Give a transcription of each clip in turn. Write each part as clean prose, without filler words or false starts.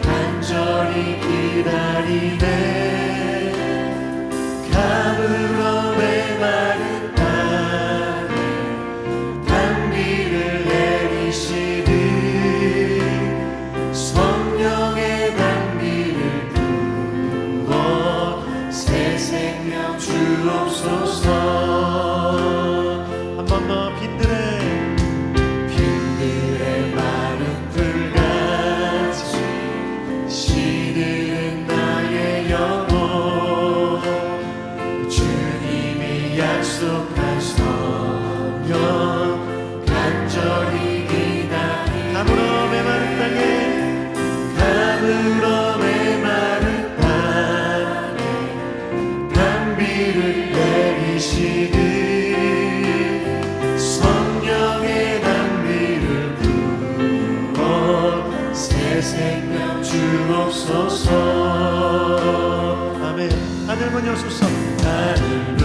간절히 기다리네. 가물어 메마른 땅에 단비를 내리시듯 성령의 단비를 부어 새 생명 주옵소서. 한 번 더 빈들의 마른 불같이 시드는 나의 영혼, 주님이 약속한 성령 간절히 기다리. 가물어 메마른 땅에 가물어 메마른 땅에 단비를 내리시듯 성령의 단비를 부어 새 생명 주옵소서. 아멘. 하늘문 여소서, 하늘문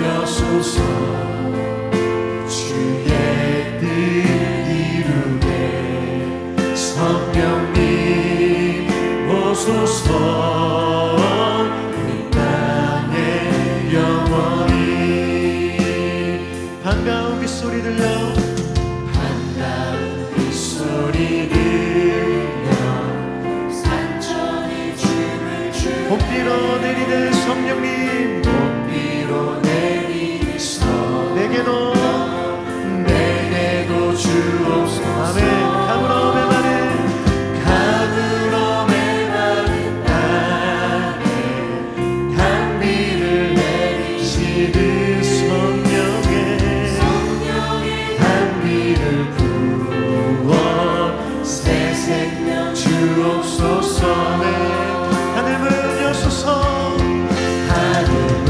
여소서. 주의 뜻 이루게 성령님 오소서. 이 땅에 영원히 반가운 빗소리 들려, 반가운 빗소리 들려 산천이 춤을 추네. 봄비로 내리는 성령님, 봄비로 내리소 내게도 주옵소서. 아멘. 가물어 메마른 땅에 단비를 내리시듯 성령의 단비를 부어 새 생명 주옵소서. 네. 하늘문 여소서, 하늘문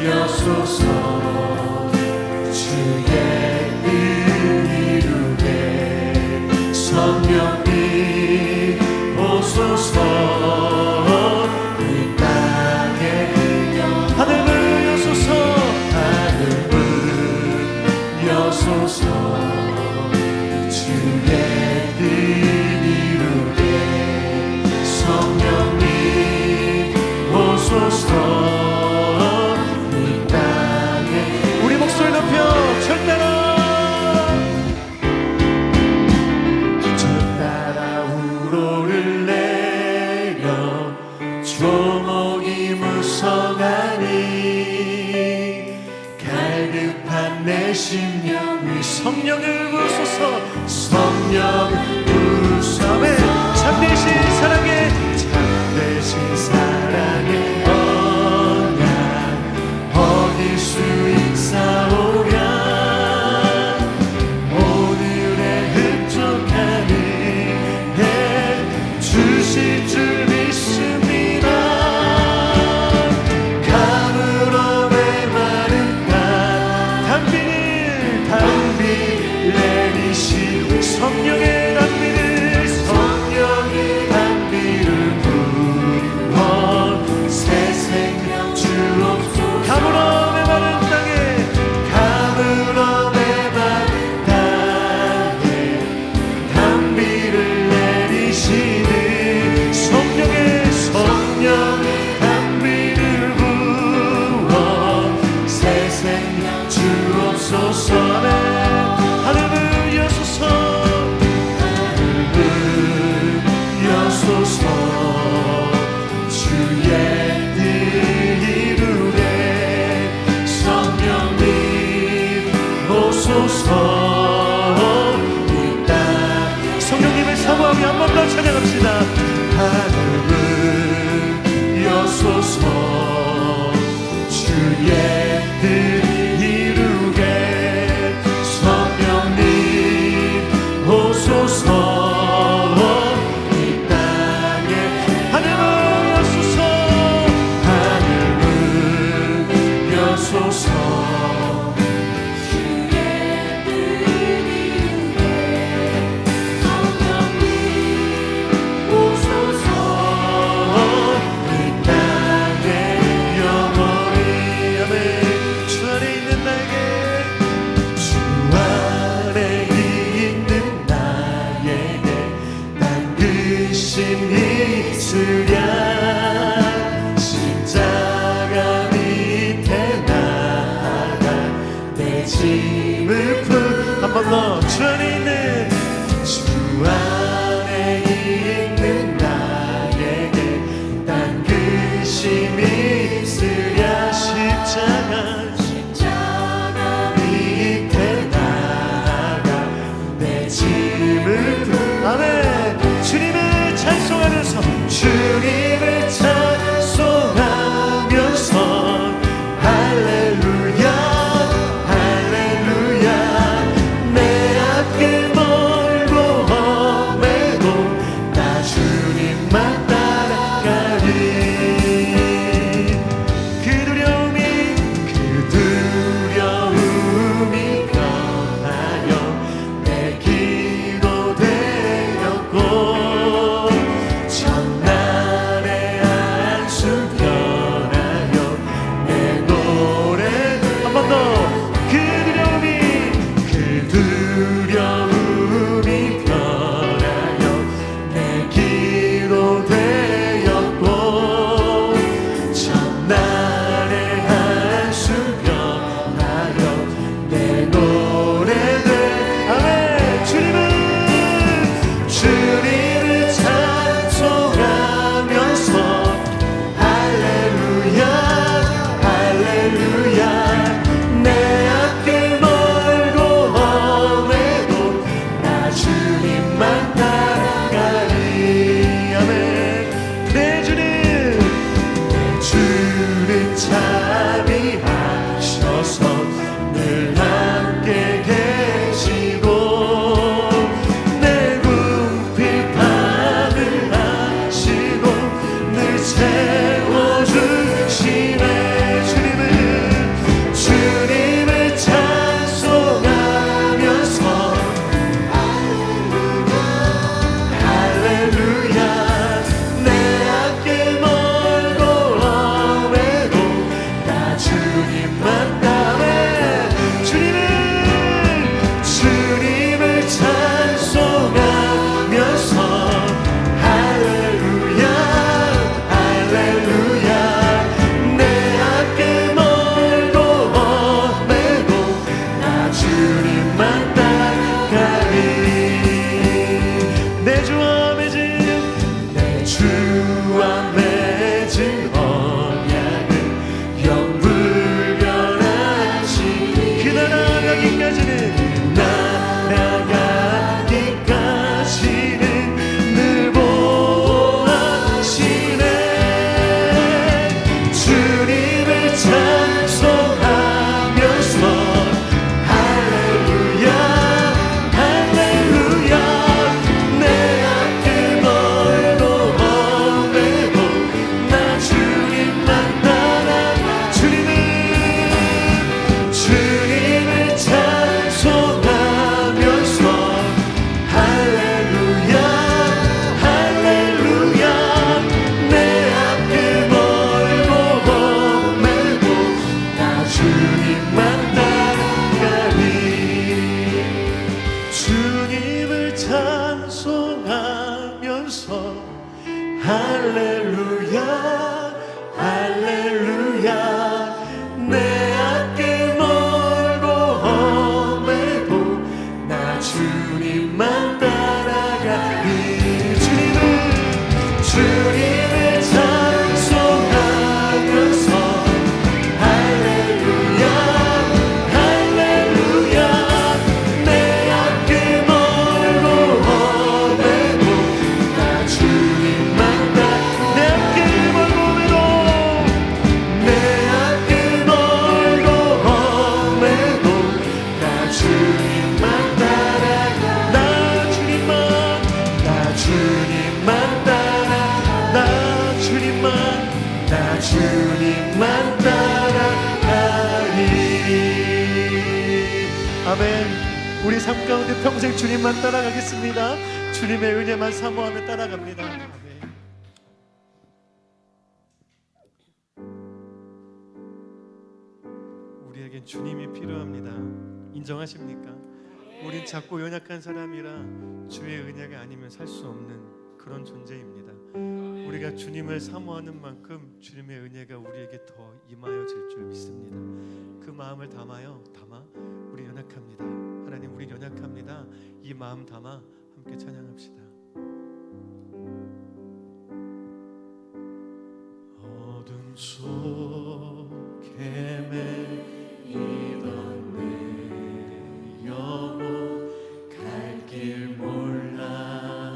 여소서. 주의 뜻 이루게 성령님 오소서. 이 땅에 하늘문 여소서, 하늘문 여소서. 주의 뜻 이루게 성령님 오소서. 이 땅에 우리 목소리 높여 절대로 우로를 내려 조목이 무성하니 갈급한 내 심령 위 성령을 부소서. 성령을 부소서. 참되신 사랑에 참되신 사랑에 언약 얻을 수 있사오랴. 오늘의 흡족한 은혜 주실 줄 믿습니다. 가물어 메마른 땅 단비를 내리시고 성령의 단비를 부어 새 생명 주옵소서. 가물어 메마른 땅에 가물어 메마른 땅에 단비를 내리시듯 성령의 단비를 부어 새 생명 주옵소서. 하늘문 여소서, 하늘문 여소서. 주의 뜻 이루게 성령님 오소서. 이 땅 성령님을 사모하며 한 번 더 찬양합시다. 하늘문 여소서. 주의 뜻 이루게 성령님 오소서. 이 땅에 하늘문 여소서, 하늘문 여소서. 주의 뜻 이루게 성령님 오소서. 이 땅에 영원히 아멘. 주의 아멘. 주님을 찬송하면서 주님을 찬송하면서 할렐루야 할렐루야 내 앞길 멀고 험해도 나 주님만 따라가리 그 두려움이 변하여 내 기도 되었고 첫날의 안수 변하여 내 노래 한 번 더 그 두려움이 변하여 내 기도 되었고 첫날의 한수 변하여 내 노래들 아멘 주님을 찬송하면서 할렐루야 할렐루야 내 앞길 멀고 험해도 나 주님만 따라가리 아멘 내 주님 자비하셔서 늘 함께 계시고 내 궁핍함을 아시고 늘 채워주시네 주님을 찬송하면서 할렐루야 내 앞길 멀고 험해도 나 주님만 따라 주님을 찬송하면서 할렐루야 할렐루야 내 앞길 멀고 험해도 나 주님만 따라가리 내 주와 맺은 언약은 영불변하시 그 나아가기까지는 늘 보호하시네 주님을 찬송하면서 할렐루야 할렐루야 내 앞길 멀고 험해도 나 주님만 따라가 주님을 찬송하면서 할렐루야 할렐루야 내 앞길 멀고 험해도 나 주님만 따라가리 주님을 찬송하면서 할렐루야 할렐루야 내 앞길 멀고 험해도 나 주님만 따라가리 주님을 찬송하면서 할렐루야 할렐루야 내 앞길 멀고 험해도 나 주님만 내 앞길 멀고 험해도 나 주님만 따라가 나 주님만 따라가리 아멘 우리 삶 가운데 평생 주님만 따라가겠습니다 주님의 은혜만 사모하며 따라갑니다 아멘. 우리에겐 주님이 필요합니다 인정하십니까? 우린 작고 연약한 사람이라 주의 은혜가 아니면 살 수 없는 그런 존재입니다 우리가 주님을 사모하는 만큼 주님의 은혜가 우리에게 더 임하여질 줄 믿습니다 그 마음을 담아 우리 연약합니다 하나님 우리 연약합니다 이 마음 담아 함께 찬양합시다 어둠 속에 매이던 내 영혼 갈 길 몰라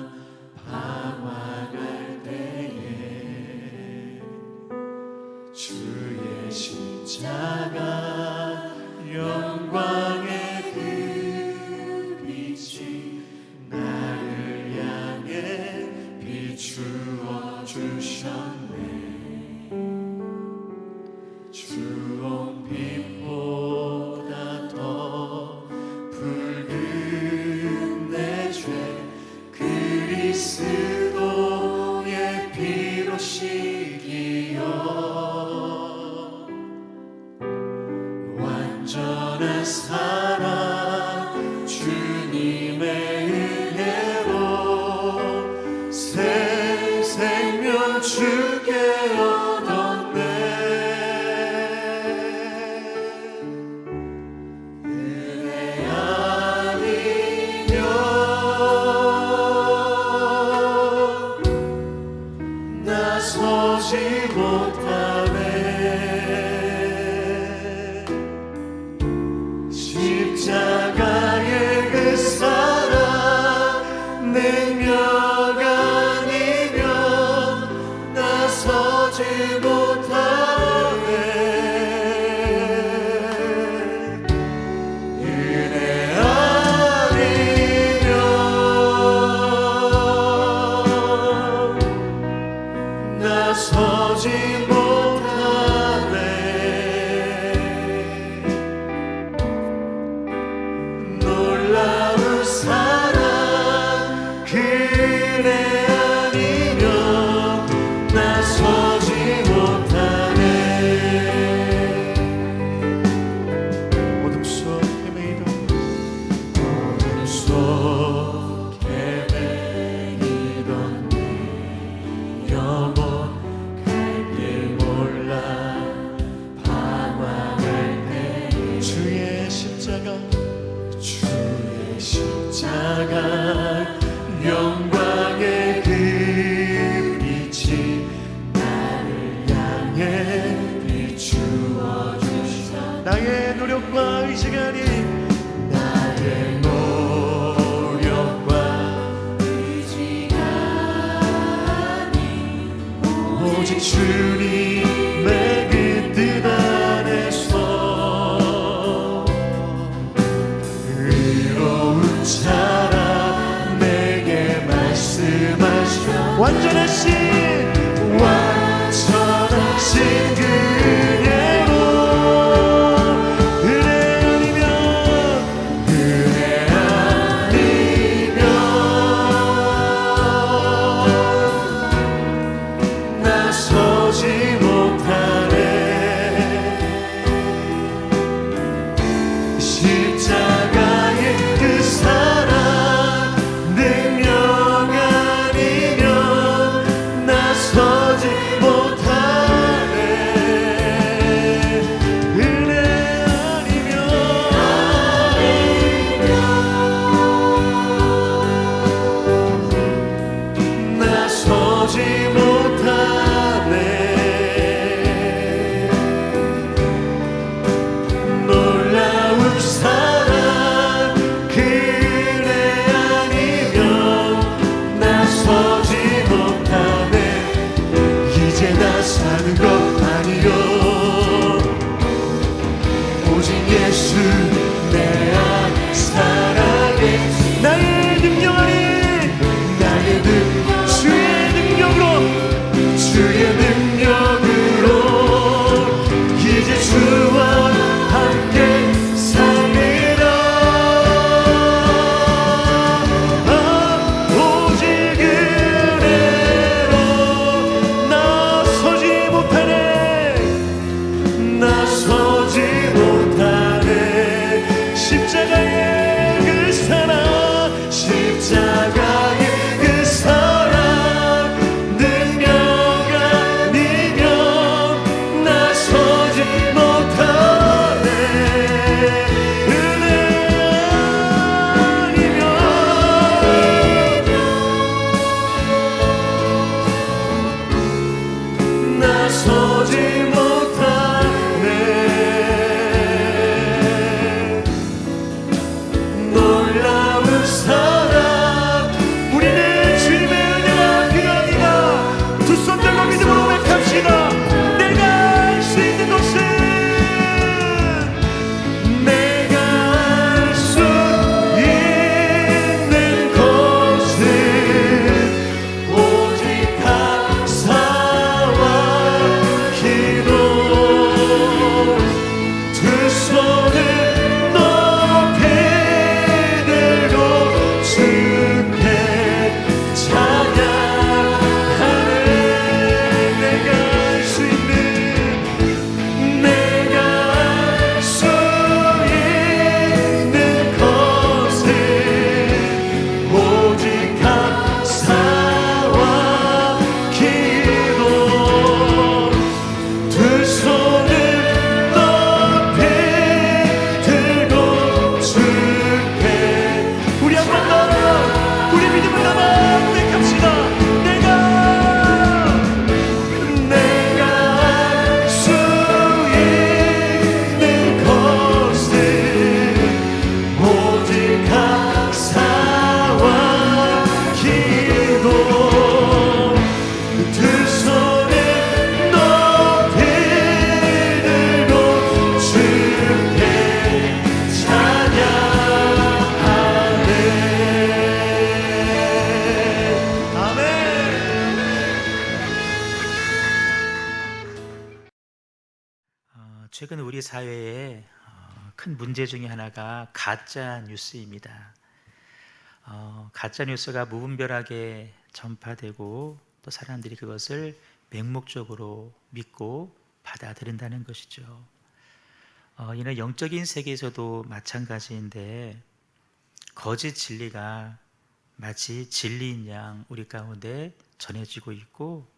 그대 아니면 나서지 못하네. 어둠 속 헤매이던 내 영혼 갈 길 몰라 방황할 때 주의 십자가 영광의 그 빛이 나를 향해 비추어 주시오. 나의 노력과 의지가 아닌 나의 노력과 의지가 아닌 오직 주님의 그 뜻 안에서 의로운 자라 내게 말씀하시오. 완전하신 그대로 은혜 아니면 나서지 못하네. 십자가의 그 사랑 능력 아니면 나서지 못하네. 은혜 아니면 나서지 못하네. 놀라운 사랑 그대 아니면 나서지 못하네. 이제 나 사는 것 아니요 오직 예수 내 안 사랑해. 나의 능력 아닌 주의 능력으로 이제 주와 함께 삽니다. 오직 그대로 나서지 못하네. 십자가의 그 사랑 능력 아니면 나서지 못하네. 은혜 아니면 나서지 못하네. 놀라운 사랑 우리는 주님의 은혜가 그러니까 두 손 들고 믿음으로 고백합시다. 내가 할 수 있는 것은 오직 감사와 기도. 두 손을 높이 들고 주께 찬양하네. 내가 할 수 있는 것은 오직 감사와 기도. 두 손을 높이 들고 주께 우리 한 번 더 우리 믿음을 담아 고백합시다. 내가 할 수 있는 것은 오직 감사와 기도. 두 손을 높이 들고 주께 찬양하네. 아멘. 최근 우리 사회에 큰 문제 중에 하나가 가짜 뉴스입니다. 가짜 뉴스가 무분별하게 전파되고 또 사람들이 그것을 맹목적으로 믿고 받아들인다는 것이죠. 이는 영적인 세계에서도 마찬가지인데 거짓 진리가 마치 진리인 양 우리 가운데 전해지고 있고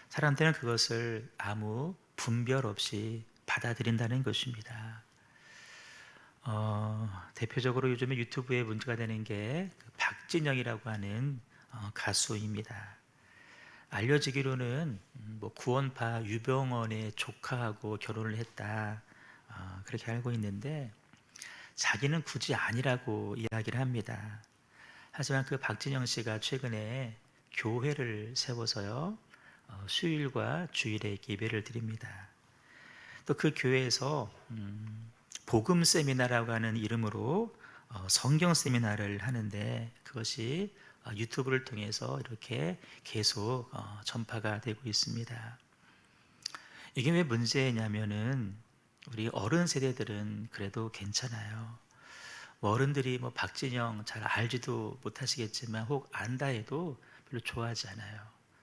사람들은 그것을 아무 분별 없이 받아들인다는 것입니다. 대표적으로 요즘에 유튜브에 문제가 되는 게 박진영이라고 하는 가수입니다. 알려지기로는 뭐 구원파 유병원의 조카하고 결혼을 했다 그렇게 알고 있는데 자기는 굳이 아니라고 이야기를 합니다. 하지만 그 박진영 씨가 최근에 교회를 세워서요 수요일과 주일에 예배를 드립니다. 또 그 교회에서 복음 세미나라고 하는 이름으로 성경 세미나를 하는데 그것이 유튜브를 통해서 이렇게 계속 전파가 되고 있습니다. 이게 왜 문제냐면은 우리 어른 세대들은 그래도 괜찮아요. 뭐 어른들이 뭐 박진영 잘 알지도 못하시겠지만 혹 안다 해도 별로 좋아하지 않아요.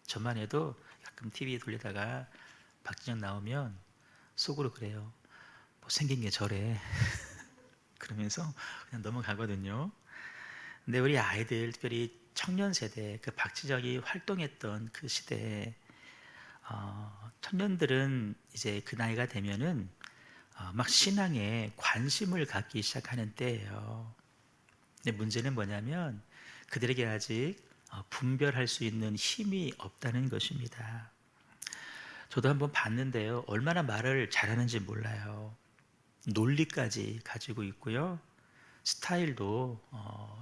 저만 해도 가끔 TV 돌리다가 박진영 나오면 속으로 그래요. 뭐 생긴 게 저래. 그러면서 그냥 넘어가거든요. 근데 우리 아이들, 특별히 청년 세대, 그 박진영이 활동했던 그 시대에 청년들은 이제 그 나이가 되면은 막 신앙에 관심을 갖기 시작하는 때예요. 근데 문제는 뭐냐면 그들에게 아직 분별할 수 있는 힘이 없다는 것입니다. 저도 한번 봤는데요. 얼마나 말을 잘하는지 몰라요. 논리까지 가지고 있고요. 스타일도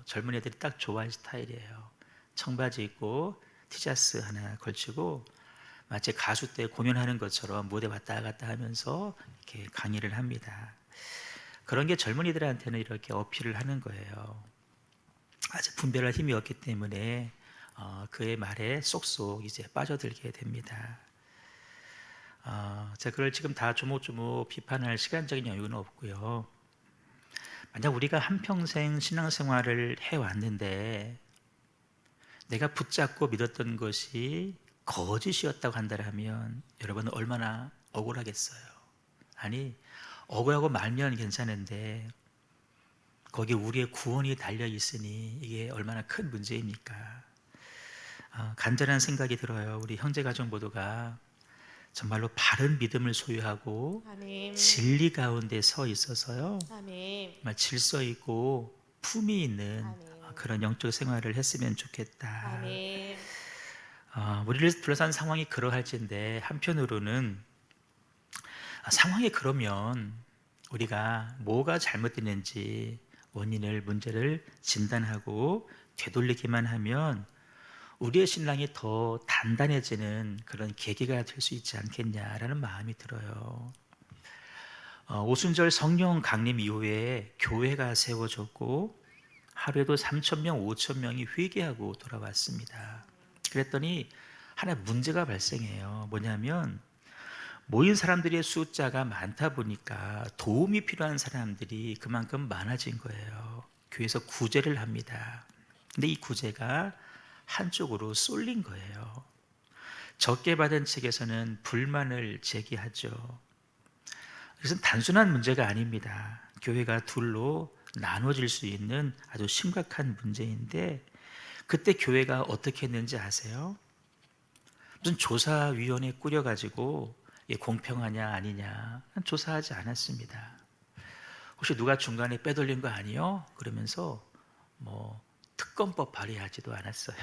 젊은 애들이 딱 좋아할 스타일이에요. 청바지 입고 티셔츠 하나 걸치고 마치 가수 때 공연하는 것처럼 무대 왔다 갔다 하면서 이렇게 강의를 합니다. 그런 게 젊은이들한테는 이렇게 어필을 하는 거예요. 아직 분별할 힘이 없기 때문에 그의 말에 쏙쏙 이제 빠져들게 됩니다. 제가 그걸 지금 다 조목조목 비판할 시간적인 여유는 없고요. 만약 우리가 한평생 신앙생활을 해왔는데 내가 붙잡고 믿었던 것이 거짓이었다고 한다면 여러분은 얼마나 억울하겠어요. 아니 억울하고 말면 괜찮은데 거기에 우리의 구원이 달려 있으니 이게 얼마나 큰 문제입니까? 간절한 생각이 들어요. 우리 형제가족 모두가 정말로 바른 믿음을 소유하고 아멘. 진리 가운데 서 있어서요 아멘. 정말 질서 있고 품위 있는 아멘. 그런 영적 생활을 했으면 좋겠다. 아멘. 우리를 둘러싼 상황이 그러할진데 한편으로는 상황이 그러면 우리가 뭐가 잘못됐는지 원인을 문제를 진단하고 되돌리기만 하면 우리의 신랑이 더 단단해지는 그런 계기가 될 수 있지 않겠냐라는 마음이 들어요. 오순절 성령 강림 이후에 교회가 세워졌고 하루에도 3천 명, 5천 명이 회개하고 돌아왔습니다. 그랬더니 하나 문제가 발생해요. 뭐냐면 모인 사람들의 숫자가 많다 보니까 도움이 필요한 사람들이 그만큼 많아진 거예요. 교회에서 구제를 합니다. 근데 이 구제가 한쪽으로 쏠린 거예요. 적게 받은 측에서는 불만을 제기하죠. 이것은 단순한 문제가 아닙니다. 교회가 둘로 나눠질 수 있는 아주 심각한 문제인데 그때 교회가 어떻게 했는지 아세요? 무슨 조사위원회 꾸려가지고 이게 공평하냐 아니냐 조사하지 않았습니다. 혹시 누가 중간에 빼돌린 거 아니요? 그러면서 뭐 특검법 발의하지도 않았어요.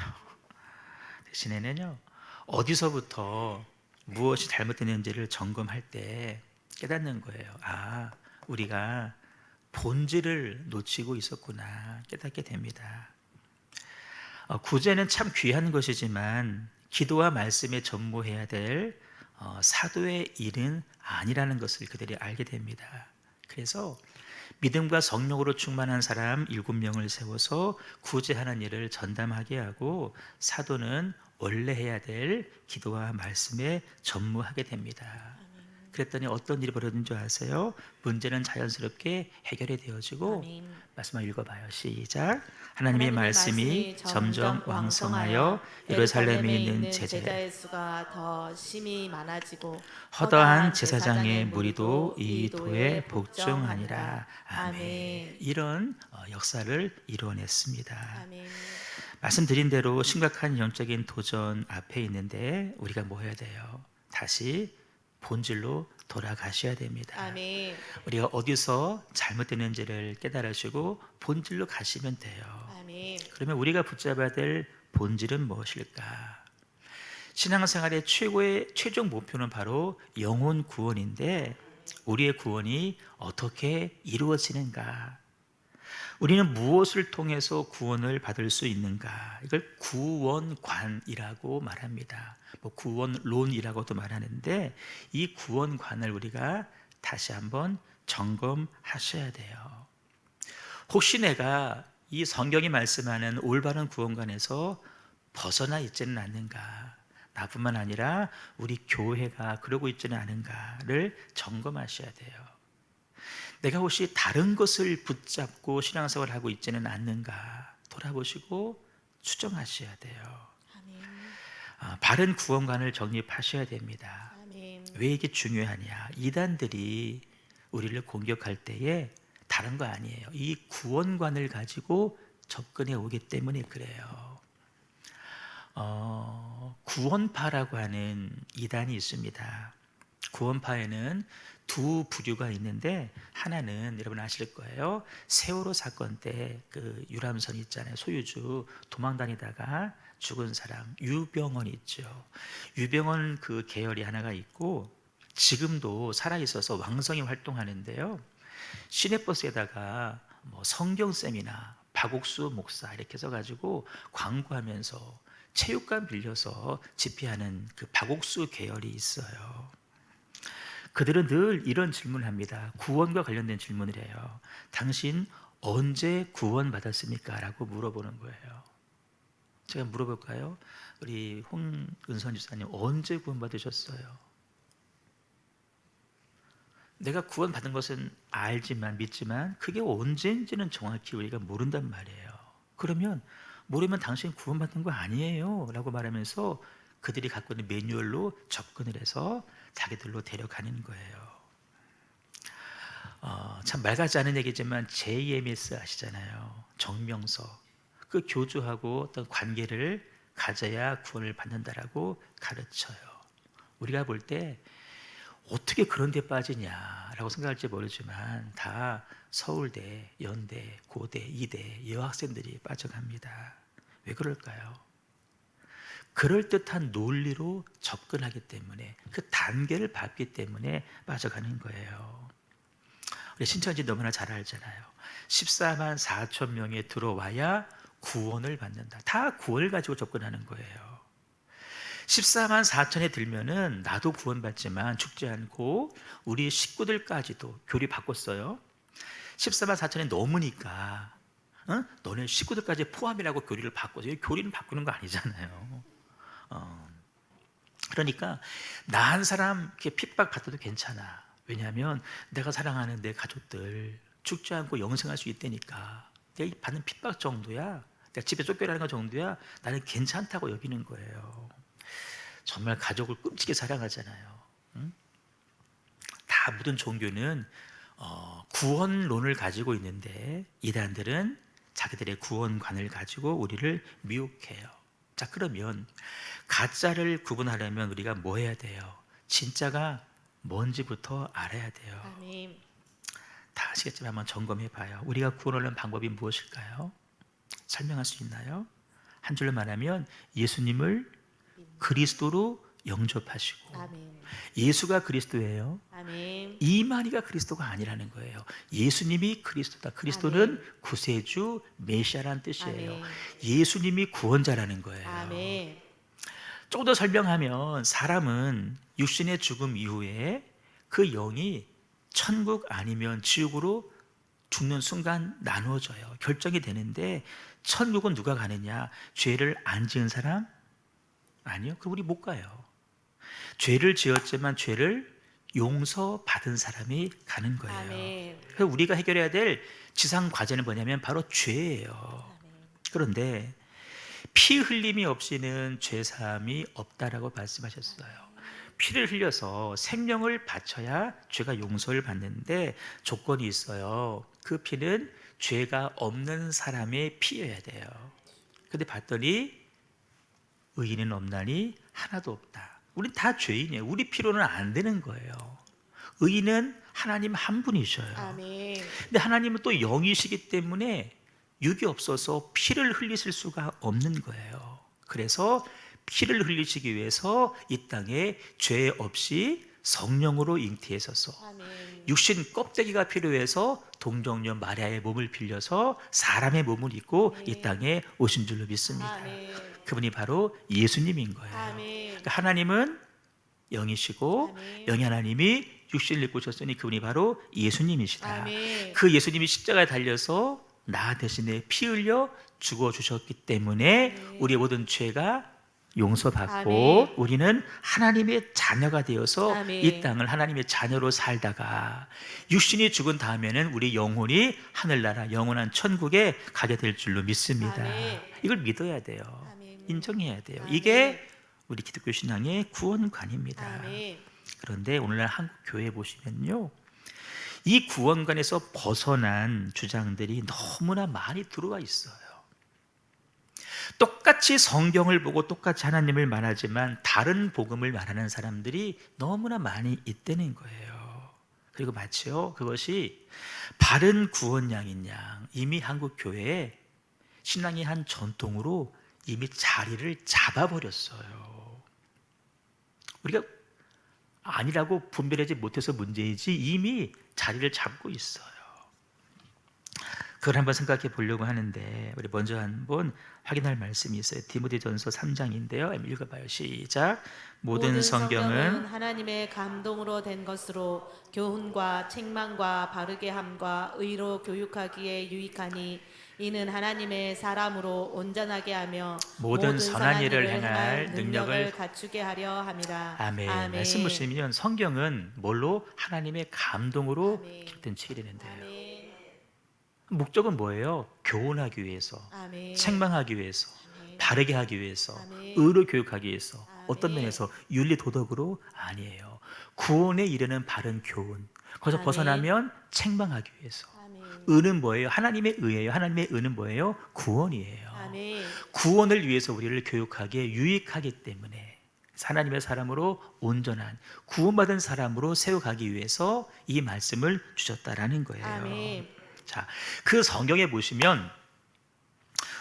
대신에는요 어디서부터 무엇이 잘못됐는지를 점검할 때 깨닫는 거예요. 우리가 본질을 놓치고 있었구나 깨닫게 됩니다. 구제는 참 귀한 것이지만 기도와 말씀에 전무해야 될 사도의 일은 아니라는 것을 그들이 알게 됩니다. 그래서 믿음과 성령으로 충만한 사람 7명을 세워서 구제하는 일을 전담하게 하고 사도는 원래 해야 될 기도와 말씀에 전무하게 됩니다. 그랬더니 어떤 일이 벌어진 줄 아세요? 문제는 자연스럽게 해결이 되어지고 아멘. 말씀 한번 읽어봐요. 시작. 하나님의 말씀이 점점 왕성하여 예루살렘에 예루살렘에 있는 있는 제자의 제자의 수가 더 심히 많아지고 허다한 제사장의 무리도 이 도에 복종하니라. 아멘. 아멘. 이런 역사를 이루어냈습니다. 아멘. 말씀드린 대로 심각한 영적인 도전 앞에 있는데 우리가 뭐 해야 돼요? 다시 본질로 돌아가셔야 됩니다. 아멘. 우리가 어디서 잘못됐는지를 깨달으시고 본질로 가시면 돼요. 아멘. 그러면 우리가 붙잡아야 될 본질은 무엇일까? 신앙생활의 최종 목표는 바로 영혼 구원인데 우리의 구원이 어떻게 이루어지는가? 우리는 무엇을 통해서 구원을 받을 수 있는가? 이걸 구원관이라고 말합니다. 뭐 구원론이라고도 말하는데 이 구원관을 우리가 다시 한번 점검하셔야 돼요. 혹시 내가 이 성경이 말씀하는 올바른 구원관에서 벗어나 있지는 않는가? 나뿐만 아니라 우리 교회가 그러고 있지는 않은가를 점검하셔야 돼요. 내가 혹시 다른 것을 붙잡고 신앙생활을 하고 있지는 않는가 돌아보시고 수정하셔야 돼요. 아멘. 바른 구원관을 정립하셔야 됩니다. 아멘. 왜 이게 중요하냐? 이단들이 우리를 공격할 때에 다른 거 아니에요. 이 구원관을 가지고 접근해 오기 때문에 그래요. 구원파라고 하는 이단이 있습니다. 구원파에는 두 부류가 있는데 하나는 여러분 아실 거예요. 세월호 사건 때 그 유람선 있잖아요. 소유주 도망 다니다가 죽은 사람 유병헌 있죠. 유병헌 그 계열이 하나가 있고 지금도 살아 있어서 왕성히 활동하는데요. 시내버스에다가 뭐 성경쌤이나 박옥수 목사 이렇게 써가지고 광고하면서 체육관 빌려서 집회하는 그 박옥수 계열이 있어요. 그들은 늘 이런 질문을 합니다. 구원과 관련된 질문을 해요. 당신 언제 구원받았습니까? 라고 물어보는 거예요. 제가 물어볼까요? 우리 홍은선 집사님 언제 구원받으셨어요? 내가 구원받은 것은 알지만 믿지만 그게 언제인지는 정확히 우리가 모른단 말이에요. 그러면 모르면 당신 구원받은 거 아니에요 라고 말하면서 그들이 갖고 있는 매뉴얼로 접근을 해서 자기들로 데려가는 거예요. 참 말 같지 않은 얘기지만 JMS 아시잖아요. 정명서. 그 교주하고 어떤 관계를 가져야 구원을 받는다라고 가르쳐요. 우리가 볼 때 어떻게 그런 데 빠지냐라고 생각할지 모르지만 다 서울대, 연대, 고대, 이대 여학생들이 빠져갑니다. 왜 그럴까요? 그럴듯한 논리로 접근하기 때문에 그 단계를 밟기 때문에 빠져가는 거예요. 우리 신천지 너무나 잘 알잖아요. 14만 4천 명이 들어와야 구원을 받는다. 다 구원을 가지고 접근하는 거예요. 14만 4천에 들면은 나도 구원받지만 죽지 않고 우리 식구들까지도 교리 바꿨어요. 14만 4천에 넘으니까 너네 식구들까지 포함이라고 교리를 바꿔서 교리는 바꾸는 거 아니잖아요. 그러니까 나 한 사람 이렇게 핍박 받아도 괜찮아. 왜냐하면 내가 사랑하는 내 가족들 죽지 않고 영생할 수 있다니까. 내가 받는 핍박 정도야, 내가 집에 쫓겨나는 것 정도야 나는 괜찮다고 여기는 거예요. 정말 가족을 끔찍이 사랑하잖아요. 응? 다 모든 종교는 구원론을 가지고 있는데 이단들은 자기들의 구원관을 가지고 우리를 미혹해요. 자, 그러면 가짜를 구분하려면 우리가 뭐 해야 돼요? 진짜가 뭔지부터 알아야 돼요. 아멘. 다 아시겠지만 한번 점검해 봐요. 우리가 구원을 하는 방법이 무엇일까요? 설명할 수 있나요? 한 줄로 말하면 예수님을 그리스도로 영접하시고, 아멘. 예수가 그리스도예요. 아멘. 이만희가 그리스도가 아니라는 거예요. 예수님이 그리스도다. 그리스도는 구세주 메시아라는 뜻이에요. 아멘. 예수님이 구원자라는 거예요. 아멘. 조금 더 설명하면 사람은 육신의 죽음 이후에 그 영이 천국 아니면 지옥으로 죽는 순간 나누어져요. 결정이 되는데 천국은 누가 가느냐? 죄를 안 지은 사람? 아니요. 그 우리 못 가요. 죄를 지었지만 죄를 용서받은 사람이 가는 거예요. 아멘. 그래서 우리가 해결해야 될 지상 과제는 뭐냐면 바로 죄예요. 아멘. 그런데 피 흘림이 없이는 죄 사함이 없다라고 말씀하셨어요. 피를 흘려서 생명을 바쳐야 죄가 용서를 받는데 조건이 있어요. 그 피는 죄가 없는 사람의 피여야 돼요. 근데 봤더니 의인은 없나니 하나도 없다. 우린 다 죄인이에요. 우리 피로는 안 되는 거예요. 의인은 하나님 한 분이셔요. 아멘. 근데 하나님은 또 영이시기 때문에 육이 없어서 피를 흘리실 수가 없는 거예요. 그래서 피를 흘리시기 위해서 이 땅에 죄 없이 성령으로 잉태하셔서 아멘. 육신 껍데기가 필요해서 동정녀 마리아의 몸을 빌려서 사람의 몸을 입고 이 땅에 오신 줄로 믿습니다. 아멘. 그분이 바로 예수님인 거예요. 아멘. 그러니까 하나님은 영이시고 아멘. 영이 하나님이 육신을 입고 오셨으니 그분이 바로 예수님이시다. 아멘. 그 예수님이 십자가에 달려서 나 대신에 피 흘려 죽어 주셨기 때문에 우리의 모든 죄가 용서받고 아멘. 우리는 하나님의 자녀가 되어서 아멘. 이 땅을 하나님의 자녀로 살다가 육신이 죽은 다음에는 우리 영혼이 하늘나라 영원한 천국에 가게 될 줄로 믿습니다. 아멘. 이걸 믿어야 돼요. 아멘. 인정해야 돼요. 아멘. 이게 우리 기독교 신앙의 구원관입니다. 아멘. 그런데 오늘날 한국 교회 보시면요, 이 구원관에서 벗어난 주장들이 너무나 많이 들어와 있어요. 똑같이 성경을 보고 똑같이 하나님을 말하지만 다른 복음을 말하는 사람들이 너무나 많이 있다는 거예요. 그리고 마치요, 그것이 바른 구원 양인 양, 이미 한국 교회에 신앙의 한 전통으로 이미 자리를 잡아버렸어요. 우리가 아니라고 분별하지 못해서 문제이지 이미 자리를 잡고 있어요. 그걸 한번 생각해 보려고 하는데 우리 먼저 한번 확인할 말씀이 있어요. 디모데전서 3장인데요. 읽어봐요. 시작. 모든 성경은 하나님의 감동으로 된 것으로 교훈과 책망과 바르게 함과 의로 교육하기에 유익하니 이는 하나님의 사람으로 온전하게 하며 모든 선한 일을 행할 능력을 갖추게 하려 함이라. 아멘. 말씀 보시면 성경은 뭘로? 하나님의 감동으로 아멘. 기록된 책이라는데요. 아멘. 목적은 뭐예요? 교훈하기 위해서, 아멘. 책망하기 위해서, 아멘. 바르게 하기 위해서, 아멘. 의로 교육하기 위해서. 아멘. 어떤 면에서? 윤리 도덕으로? 아니에요. 구원에 이르는 바른 교훈. 거기서 아멘. 벗어나면 책망하기 위해서. 아멘. 의는 뭐예요? 하나님의 의예요. 하나님의 의는 뭐예요? 구원이에요. 아멘. 구원을 위해서 우리를 교육하기에 유익하기 때문에 하나님의 사람으로 온전한 구원받은 사람으로 세워가기 위해서 이 말씀을 주셨다라는 거예요. 아멘. 자, 그 성경에 보시면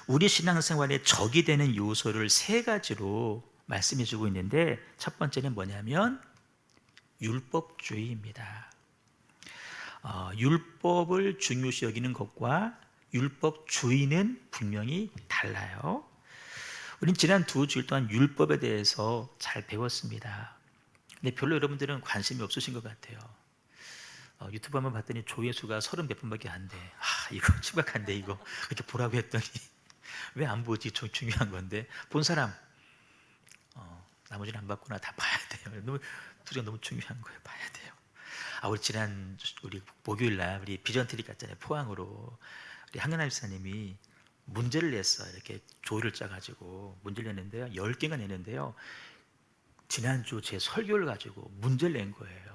우리 신앙생활에 적이 되는 요소를 세 가지로 말씀해 주고 있는데 첫 번째는 뭐냐면 율법주의입니다. 율법을 중요시 여기는 것과 율법주의는 분명히 달라요. 우린 지난 2주일 동안 율법에 대해서 잘 배웠습니다. 근데 별로 여러분들은 관심이 없으신 것 같아요. 유튜브 한번 봤더니 조회수가 30 몇 분밖에 안 돼. 이거 심각한데 이거 이렇게 보라고 했더니 왜 안 보지? 중요한 건데 본 사람 나머지는 안 봤구나. 다 봐야 돼요. 너무 두장 너무 중요한 거예요. 봐야 돼요. 우리 목요일 날 우리 비전 트립 갔잖아요. 포항으로 우리 한근하 집사님이 문제를 냈어요. 이렇게 조를 짜가지고 문제를 냈는데요. 10개가 냈는데요. 지난주 제 설교를 가지고 문제를 낸 거예요.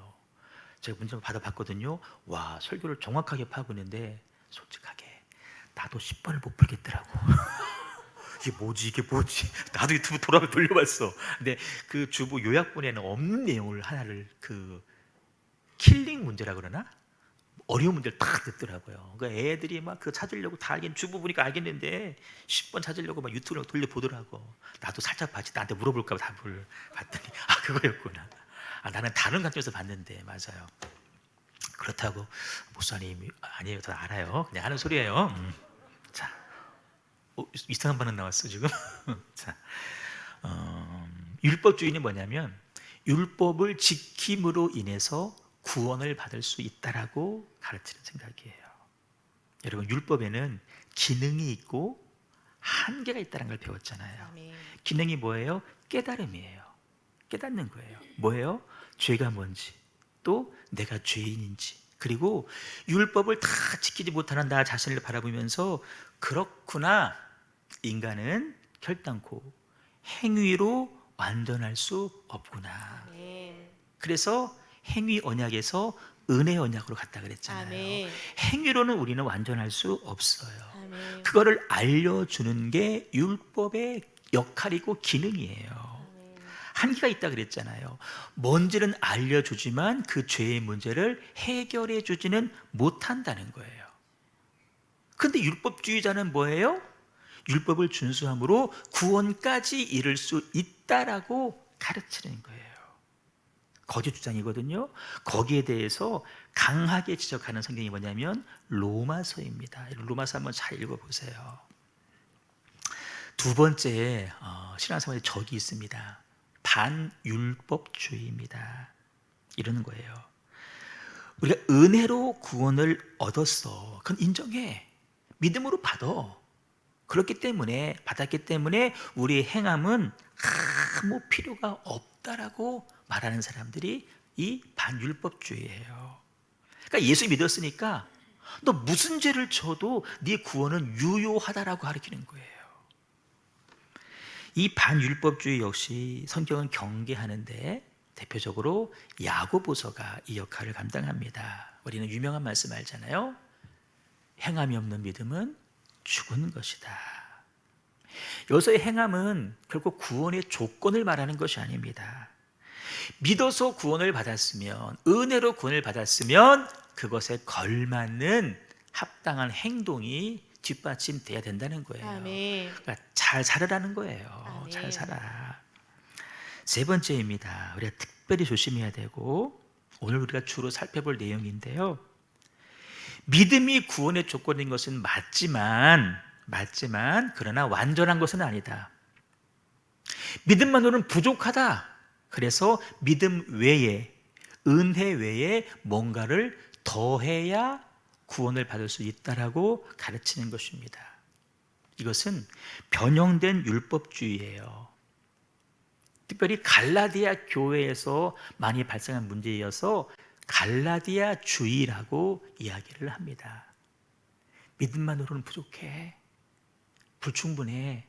제가 문제를 받아봤거든요. 와, 설교를 정확하게 파고 있는데 솔직하게 나도 10번을 못 풀겠더라고. 이게 뭐지? 나도 유튜브 돌려봤어. 근데 그 주보 요약본에는 없는 내용을 하나를 그 킬링 문제라 그러나? 어려운 문제를 딱 냈더라고요. 그러니까 애들이 막 그 찾으려고 다 주보 보니까 알겠는데 10번 찾으려고 막 유튜브를 돌려보더라고. 나도 살짝 봤지. 나한테 물어볼까 봐 답을 봤더니 그거였구나. 나는 다른 관점에서 봤는데 맞아요. 그렇다고 목사님이 아니에요. 더 알아요. 그냥 하는 소리예요. 자, 이상한 반응 나왔어 지금. 자, 율법주의는 뭐냐면 율법을 지킴으로 인해서 구원을 받을 수 있다라고 가르치는 생각이에요. 여러분 율법에는 기능이 있고 한계가 있다는 걸 배웠잖아요. 아멘. 기능이 뭐예요? 깨달음이에요. 깨닫는 거예요. 뭐예요? 죄가 뭔지, 또 내가 죄인인지, 그리고 율법을 다 지키지 못하는 나 자신을 바라보면서 그렇구나, 인간은 결단코 행위로 완전할 수 없구나. 아멘. 그래서 행위 언약에서 은혜 언약으로 갔다 그랬잖아요. 아멘. 행위로는 우리는 완전할 수 없어요. 아멘. 그거를 알려주는 게 율법의 역할이고 기능이에요. 아멘. 한계가 있다 그랬잖아요. 뭔지는 알려주지만 그 죄의 문제를 해결해 주지는 못한다는 거예요. 근데 율법주의자는 뭐예요? 율법을 준수함으로 구원까지 이룰 수 있다라고 가르치는 거예요. 거짓 주장이거든요. 거기에 대해서 강하게 지적하는 성경이 뭐냐면 로마서입니다. 로마서 한번 잘 읽어보세요. 두 번째 신앙생활에 적이 있습니다. 반율법주의입니다. 이러는 거예요. 우리가 은혜로 구원을 얻었어. 그건 인정해. 믿음으로 받아. 그렇기 때문에, 받았기 때문에 우리의 행함은 아무 필요가 없다라고 말하는 사람들이 이 반율법주의예요. 그러니까 예수 믿었으니까 너 무슨 죄를 져도 네 구원은 유효하다라고 가르치는 거예요. 이 반율법주의 역시 성경은 경계하는데 대표적으로 야고보서가 이 역할을 감당합니다. 우리는 유명한 말씀 알잖아요. 행함이 없는 믿음은 죽은 것이다. 여기서의 행함은 결국 구원의 조건을 말하는 것이 아닙니다. 믿어서 구원을 받았으면, 은혜로 구원을 받았으면 그것에 걸맞는 합당한 행동이 뒷받침돼야 된다는 거예요. 아멘. 그러니까 잘 살아라는 거예요. 아멘. 잘 살아. 세 번째입니다. 우리가 특별히 조심해야 되고 오늘 우리가 주로 살펴볼 내용인데요. 믿음이 구원의 조건인 것은 맞지만 그러나 완전한 것은 아니다. 믿음만으로는 부족하다. 그래서 믿음 외에, 은혜 외에 뭔가를 더해야 구원을 받을 수 있다라고 가르치는 것입니다. 이것은 변형된 율법주의예요. 특별히 갈라디아 교회에서 많이 발생한 문제여서 갈라디아주의라고 이야기를 합니다. 믿음만으로는 부족해. 불충분해.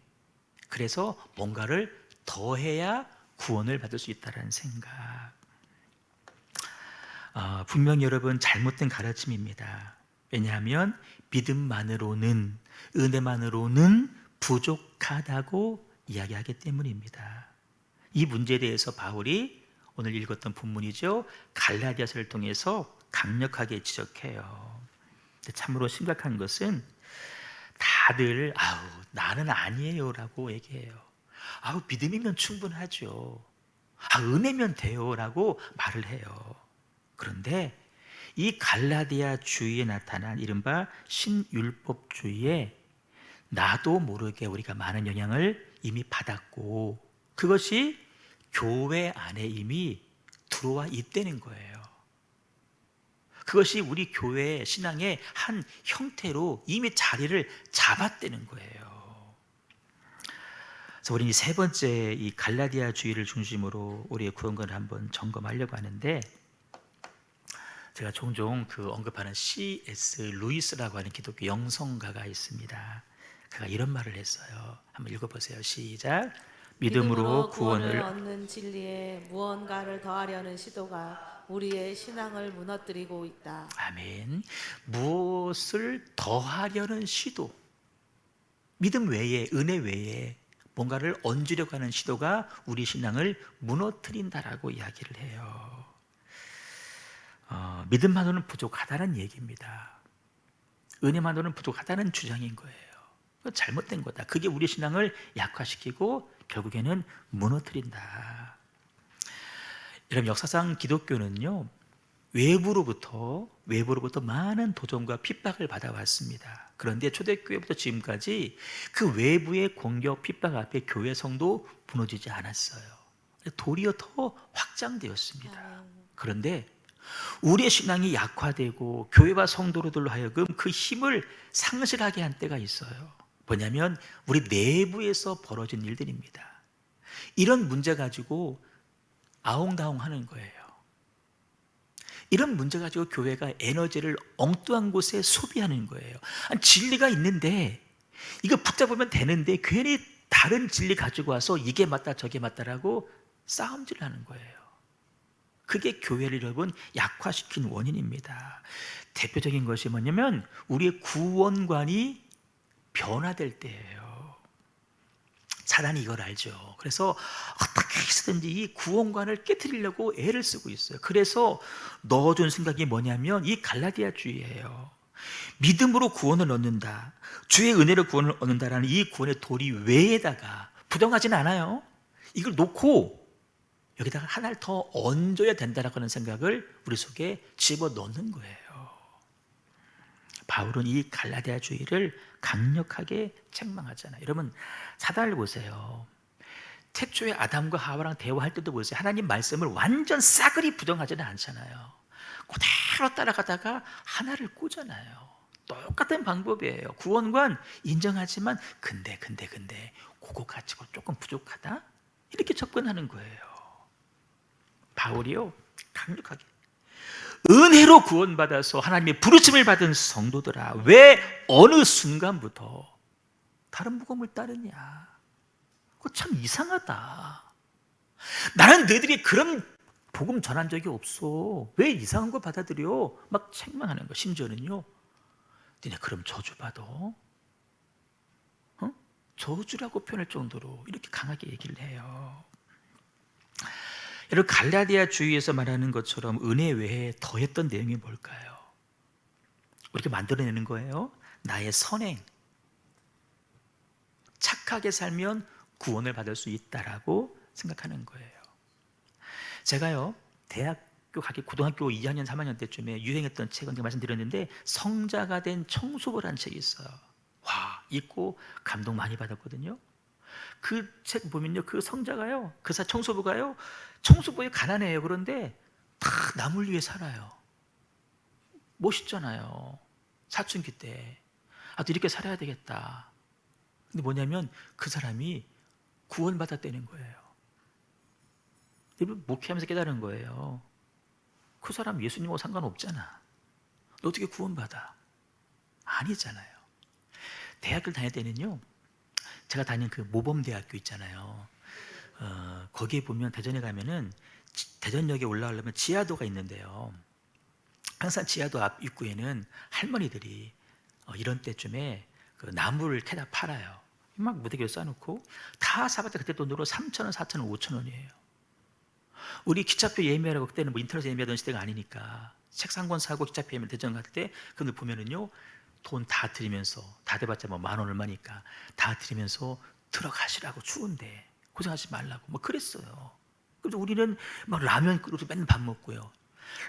그래서 뭔가를 더해야 구원을 받을 수 있다는 생각. 분명히 여러분 잘못된 가르침입니다. 왜냐하면 믿음만으로는, 은혜만으로는 부족하다고 이야기하기 때문입니다. 이 문제에 대해서 바울이 오늘 읽었던 본문이죠. 갈라디아서를 통해서 강력하게 지적해요. 참으로 심각한 것은 다들 나는 아니에요라고 얘기해요. 믿음이면 충분하죠. 은혜면 돼요라고 말을 해요. 그런데 이 갈라디아주의에 나타난 이른바 신율법주의에 나도 모르게 우리가 많은 영향을 이미 받았고 그것이 교회 안에 이미 들어와 있다는 거예요. 그것이 우리 교회의 신앙의 한 형태로 이미 자리를 잡았다는 거예요. 그래서 우리는 세 번째 이 갈라디아주의를 중심으로 우리의 구원관을 한번 점검하려고 하는데, 제가 종종 언급하는 C.S. 루이스라고 하는 기독교 영성가가 있습니다. 그가 이런 말을 했어요. 한번 읽어보세요. 시작. 믿음으로 구원을 얻는 진리에 무언가를 더하려는 시도가 우리의 신앙을 무너뜨리고 있다. 아멘. 무엇을 더하려는 시도, 믿음 외에, 은혜 외에 뭔가를 얹으려고 하는 시도가 우리 신앙을 무너뜨린다라고 이야기를 해요. 믿음만으로는 부족하다는 얘기입니다. 은혜만으로는 부족하다는 주장인 거예요. 잘못된 거다. 그게 우리 신앙을 약화시키고 결국에는 무너뜨린다. 여러분, 역사상 기독교는요, 외부로부터 많은 도전과 핍박을 받아왔습니다. 그런데 초대교회부터 지금까지 그 외부의 공격, 핍박 앞에 교회 성도 무너지지 않았어요. 도리어 더 확장되었습니다. 그런데 우리의 신앙이 약화되고 교회와 성도들로 하여금 그 힘을 상실하게 한 때가 있어요. 뭐냐면 우리 내부에서 벌어진 일들입니다. 이런 문제 가지고 아웅다웅하는 거예요. 이런 문제 가지고 교회가 에너지를 엉뚱한 곳에 소비하는 거예요. 아니, 진리가 있는데 이거 붙잡으면 되는데 괜히 다른 진리 가지고 와서 이게 맞다 저게 맞다라고 싸움질 하는 거예요. 그게 교회를 여러분 약화시킨 원인입니다. 대표적인 것이 뭐냐면 우리의 구원관이 변화될 때예요. 사단이 이걸 알죠. 그래서 어떻게 해서든지 이 구원관을 깨트리려고 애를 쓰고 있어요. 그래서 넣어준 생각이 뭐냐면 이 갈라디아주의예요. 믿음으로 구원을 얻는다, 주의 은혜로 구원을 얻는다라는 이 구원의 도리 외에다가 부정하지는 않아요. 이걸 놓고 여기다가 하나를 더 얹어야 된다라고 하는 생각을 우리 속에 집어넣는 거예요. 바울은 이 갈라디아주의를 강력하게 책망하잖아요. 여러분, 사단을 보세요. 태초에 아담과 하와랑 대화할 때도 보세요. 하나님 말씀을 완전 싸그리 부정하지는 않잖아요. 그대로 따라가다가 하나를 꽂잖아요. 똑같은 방법이에요. 구원관 인정하지만 근데 그거 가지고 조금 부족하다? 이렇게 접근하는 거예요. 바울이요, 강력하게 은혜로 구원받아서 하나님의 부르심을 받은 성도들아, 왜 어느 순간부터 다른 복음을 따르냐? 그거 참 이상하다. 나는 너희들이 그런 복음 전한 적이 없어. 왜 이상한 거 받아들여? 막 책망하는 거. 심지어는요, 니네 그럼 저주받아? 저주라고 표현할 정도로 이렇게 강하게 얘기를 해요. 여러분, 갈라디아 주의에서 말하는 것처럼 은혜 외에 더했던 내용이 뭘까요? 이렇게 만들어내는 거예요. 나의 선행, 착하게 살면 구원을 받을 수 있다라고 생각하는 거예요. 제가요, 대학교 가기 고등학교 2학년 3학년 때쯤에 유행했던 책은 제가 말씀드렸는데 성자가 된 청소부라는 책이 있어요. 와, 읽고 감동 많이 받았거든요. 그 책 보면요, 그 성자가요, 그 청소부가요, 청소부에 가난해요. 그런데 다 남을 위해 살아요. 멋있잖아요. 사춘기 때 또 이렇게 살아야 되겠다. 근데 뭐냐면 그 사람이 구원받았다는 거예요. 여러분, 목회하면서 깨달은 거예요. 그 사람 예수님하고 상관없잖아. 너 어떻게 구원받아? 아니잖아요. 대학을 다닐 때는요, 제가 다닌 그 모범대학교 있잖아요. 거기에 보면 대전에 가면은 대전역에 올라가려면 지하도가 있는데요. 항상 지하도 앞 입구에는 할머니들이 이런 때쯤에 그 나무를 캐다 팔아요. 막 무더기에 쌓아놓고 다 사봤자 그때 돈으로 3,000원, 4,000원, 5,000원이에요. 우리 기차표 예매하라고, 그때는 뭐 인터넷 예매하던 시대가 아니니까 책 한 권 사고 기차표 예매 대전 갈 때 그들 보면은요, 돈 다 들이면서, 다 대봤자 뭐 10,000원 얼마니까 다 들이면서 들어가시라고, 추운데 고생하지 말라고 뭐 그랬어요. 그래서 우리는 막 라면 끓여서 맨날 밥 먹고요.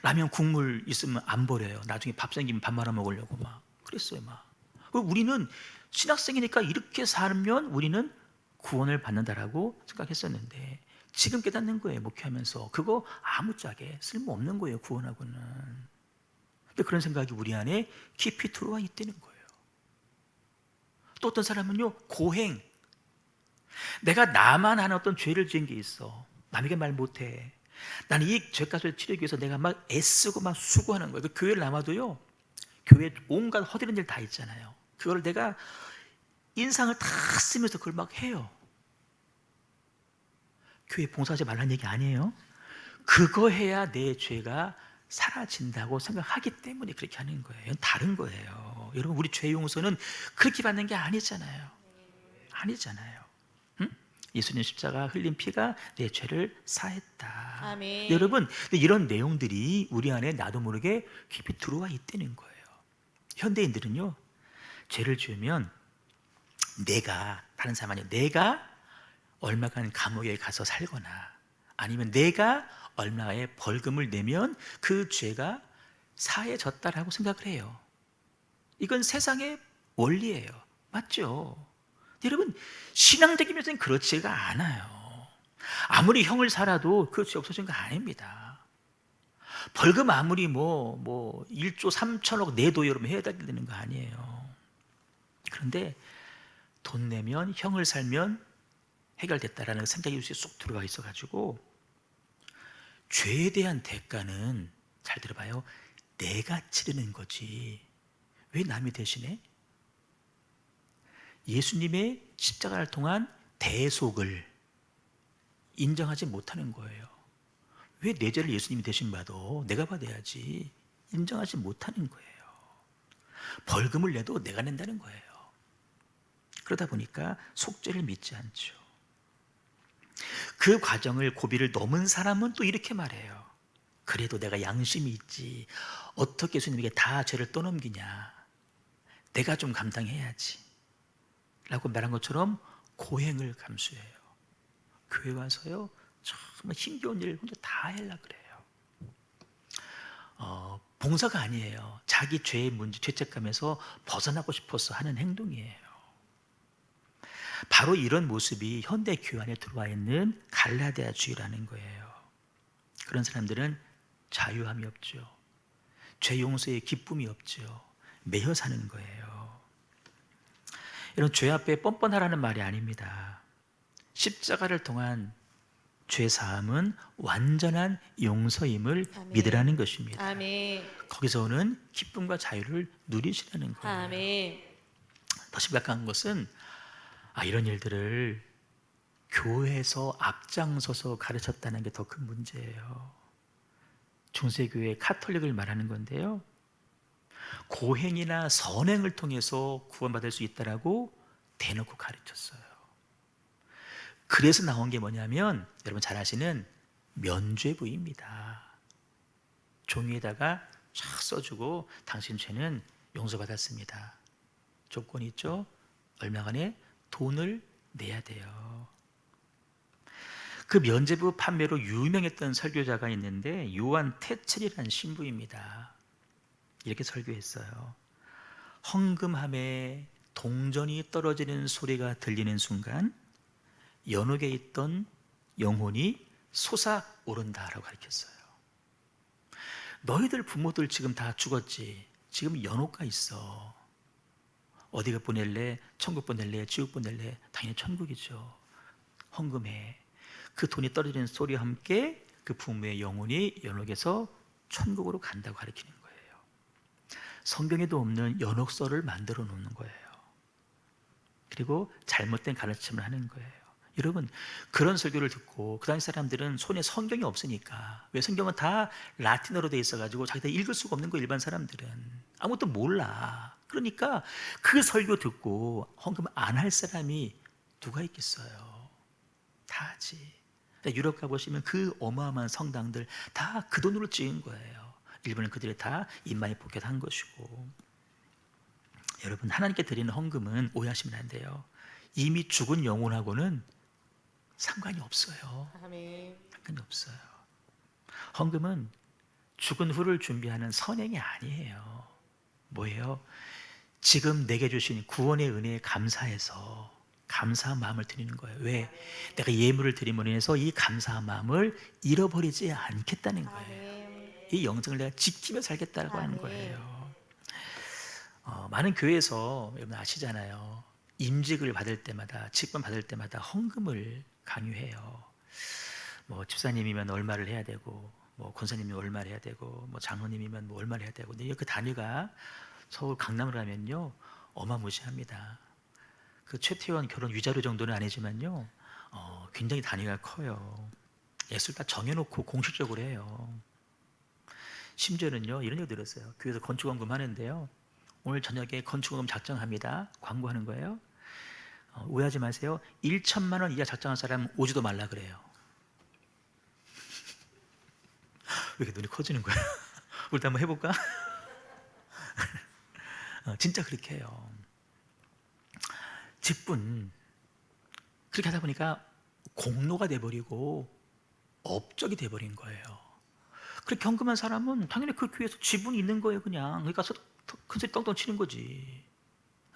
라면 국물 있으면 안 버려요. 나중에 밥 생기면 밥 말아 먹으려고 막 그랬어요. 막 우리는 신학생이니까 이렇게 살면 우리는 구원을 받는다라고 생각했었는데 지금 깨닫는 거예요. 목회하면서 그거 아무짝에 쓸모없는 거예요. 구원하고는. 근데 그런 생각이 우리 안에 깊이 들어와 있다는 거예요. 또 어떤 사람은요, 고행. 내가 나만 하는 어떤 죄를 지은 게 있어. 남에게 말 못해. 나는 이 죄값을 치르기 위해서 내가 막 애쓰고 막 수고하는 거예요. 그 교회를 남아도요, 교회 온갖 허드렛 일 다 있잖아요. 그걸 내가 인상을 다 쓰면서 그걸 막 해요. 교회 봉사하지 말라는 얘기 아니에요. 그거 해야 내 죄가 사라진다고 생각하기 때문에 그렇게 하는 거예요. 이건 다른 거예요. 여러분, 우리 죄 용서는 그렇게 받는 게 아니잖아요. 아니잖아요. 응? 예수님 십자가 흘린 피가 내 죄를 사했다. 아멘. 여러분, 이런 내용들이 우리 안에 나도 모르게 깊이 들어와 있다는 거예요. 현대인들은요, 죄를 지으면 다른 사람이 아니라 내가 얼마간 감옥에 가서 살거나 아니면 내가 얼마의 벌금을 내면 그 죄가 사해졌다라고 생각을 해요. 이건 세상의 원리예요. 맞죠? 여러분, 신앙적인 면에서는 그렇지가 않아요. 아무리 형을 살아도 그 죄 없어진 거 아닙니다. 벌금 아무리 1조 3천억 내도 여러분 해야 되는 거 아니에요. 그런데 돈 내면, 형을 살면 해결됐다라는 생각이 쏙 들어가 있어가지고 죄에 대한 대가는 잘 들어봐요. 내가 치르는 거지. 왜 남이 대신해? 예수님의 십자가를 통한 대속을 인정하지 못하는 거예요. 왜 내 죄를 예수님이 대신 받아? 내가 받아야지. 인정하지 못하는 거예요. 벌금을 내도 내가 낸다는 거예요. 그러다 보니까 속죄를 믿지 않죠. 그 과정을 고비를 넘은 사람은 또 이렇게 말해요. 그래도 내가 양심이 있지. 어떻게 예수님에게 다 죄를 떠넘기냐. 내가 좀 감당해야지. 라고 말한 것처럼 고행을 감수해요. 교회 와서요, 정말 힘겨운 일을 혼자 다 하려고 그래요. 봉사가 아니에요. 자기 죄의 문제, 죄책감에서 벗어나고 싶어서 하는 행동이에요. 바로 이런 모습이 현대 교회 안에 들어와 있는 갈라디아주의라는 거예요. 그런 사람들은 자유함이 없죠. 죄 용서에 기쁨이 없죠. 매여 사는 거예요. 이런 죄 앞에 뻔뻔하라는 말이 아닙니다. 십자가를 통한 죄 사함은 완전한 용서임을 아멘. 믿으라는 것입니다. 아멘. 거기서 오는 기쁨과 자유를 누리시라는 거예요. 아멘. 더 심각한 것은 이런 일들을 교회에서 앞장서서 가르쳤다는 게 더 큰 문제예요. 중세교회 카톨릭을 말하는 건데요. 고행이나 선행을 통해서 구원받을 수 있다라고 대놓고 가르쳤어요. 그래서 나온 게 뭐냐면 여러분 잘 아시는 면죄부입니다. 종이에다가 쫙 써주고 당신 죄는 용서받았습니다. 조건이 있죠. 얼마간에 돈을 내야 돼요. 그 면죄부 판매로 유명했던 설교자가 있는데 요한 테첼이라는 신부입니다. 이렇게 설교했어요. 헌금함에 동전이 떨어지는 소리가 들리는 순간 연옥에 있던 영혼이 솟아오른다라고 가르쳤어요. 너희들 부모들 지금 다 죽었지. 지금 연옥가 있어. 어디가 보낼래? 천국 보낼래? 지옥 보낼래? 당연히 천국이죠. 헌금해. 그 돈이 떨어지는 소리와 함께 그 부모의 영혼이 연옥에서 천국으로 간다고 가르치는 거예요. 성경에도 없는 연옥설을 만들어 놓는 거예요. 그리고 잘못된 가르침을 하는 거예요. 여러분, 그런 설교를 듣고 그 당시 사람들은 손에 성경이 없으니까, 왜 성경은 다 라틴어로 돼 있어가지고 자기들 읽을 수가 없는 거예요. 일반 사람들은 아무것도 몰라. 그러니까 그 설교 듣고 헌금 안 할 사람이 누가 있겠어요? 다 하지. 유럽 가보시면 그 어마어마한 성당들 다 그 돈으로 지은 거예요. 일본은 그들이 다 입마에 포켓한 것이고. 여러분, 하나님께 드리는 헌금은 오해하시면 안 돼요. 이미 죽은 영혼하고는 상관이 없어요. 아멘. 상관이 없어요. 헌금은 죽은 후를 준비하는 선행이 아니에요. 뭐예요? 지금 내게 주신 구원의 은혜에 감사해서 감사한 마음을 드리는 거예요. 왜? 내가 예물을 드림으로 인해서 이 감사한 마음을 잃어버리지 않겠다는 거예요. 아멘. 이 영성을 내가 지키며 살겠다고 하는 아멘. 거예요. 많은 교회에서 여러분 아시잖아요. 임직을 받을 때마다, 직분 받을 때마다 헌금을 강요해요. 뭐 집사님이면 얼마를 해야 되고, 뭐 권사님이면 얼마를 해야 되고, 뭐 장로님이면 뭐 얼마를 해야 되고. 근데 그 단위가 서울 강남으로 가면요 어마무시합니다. 그 최태원 결혼 위자료 정도는 아니지만요, 굉장히 단위가 커요. 예술 다 정해놓고 공식적으로 해요. 심지어는요 이런 얘기 들었어요. 교회에서 건축원금 하는데요, 오늘 저녁에 건축원금 작정합니다. 광고하는 거예요. 오해하지 마세요. 1천만 원 이하 작정한 사람 오지도 말라 그래요. 왜 이렇게 눈이 커지는 거예요? 우리도 한번 해볼까? 진짜 그렇게 해요. 직분 그렇게 하다 보니까 공로가 돼버리고 업적이 돼버린 거예요. 그렇게 헌금한 사람은 당연히 그 교회에서 지분이 있는 거예요. 그냥 그러니까 큰 소리 떵떵 치는 거지.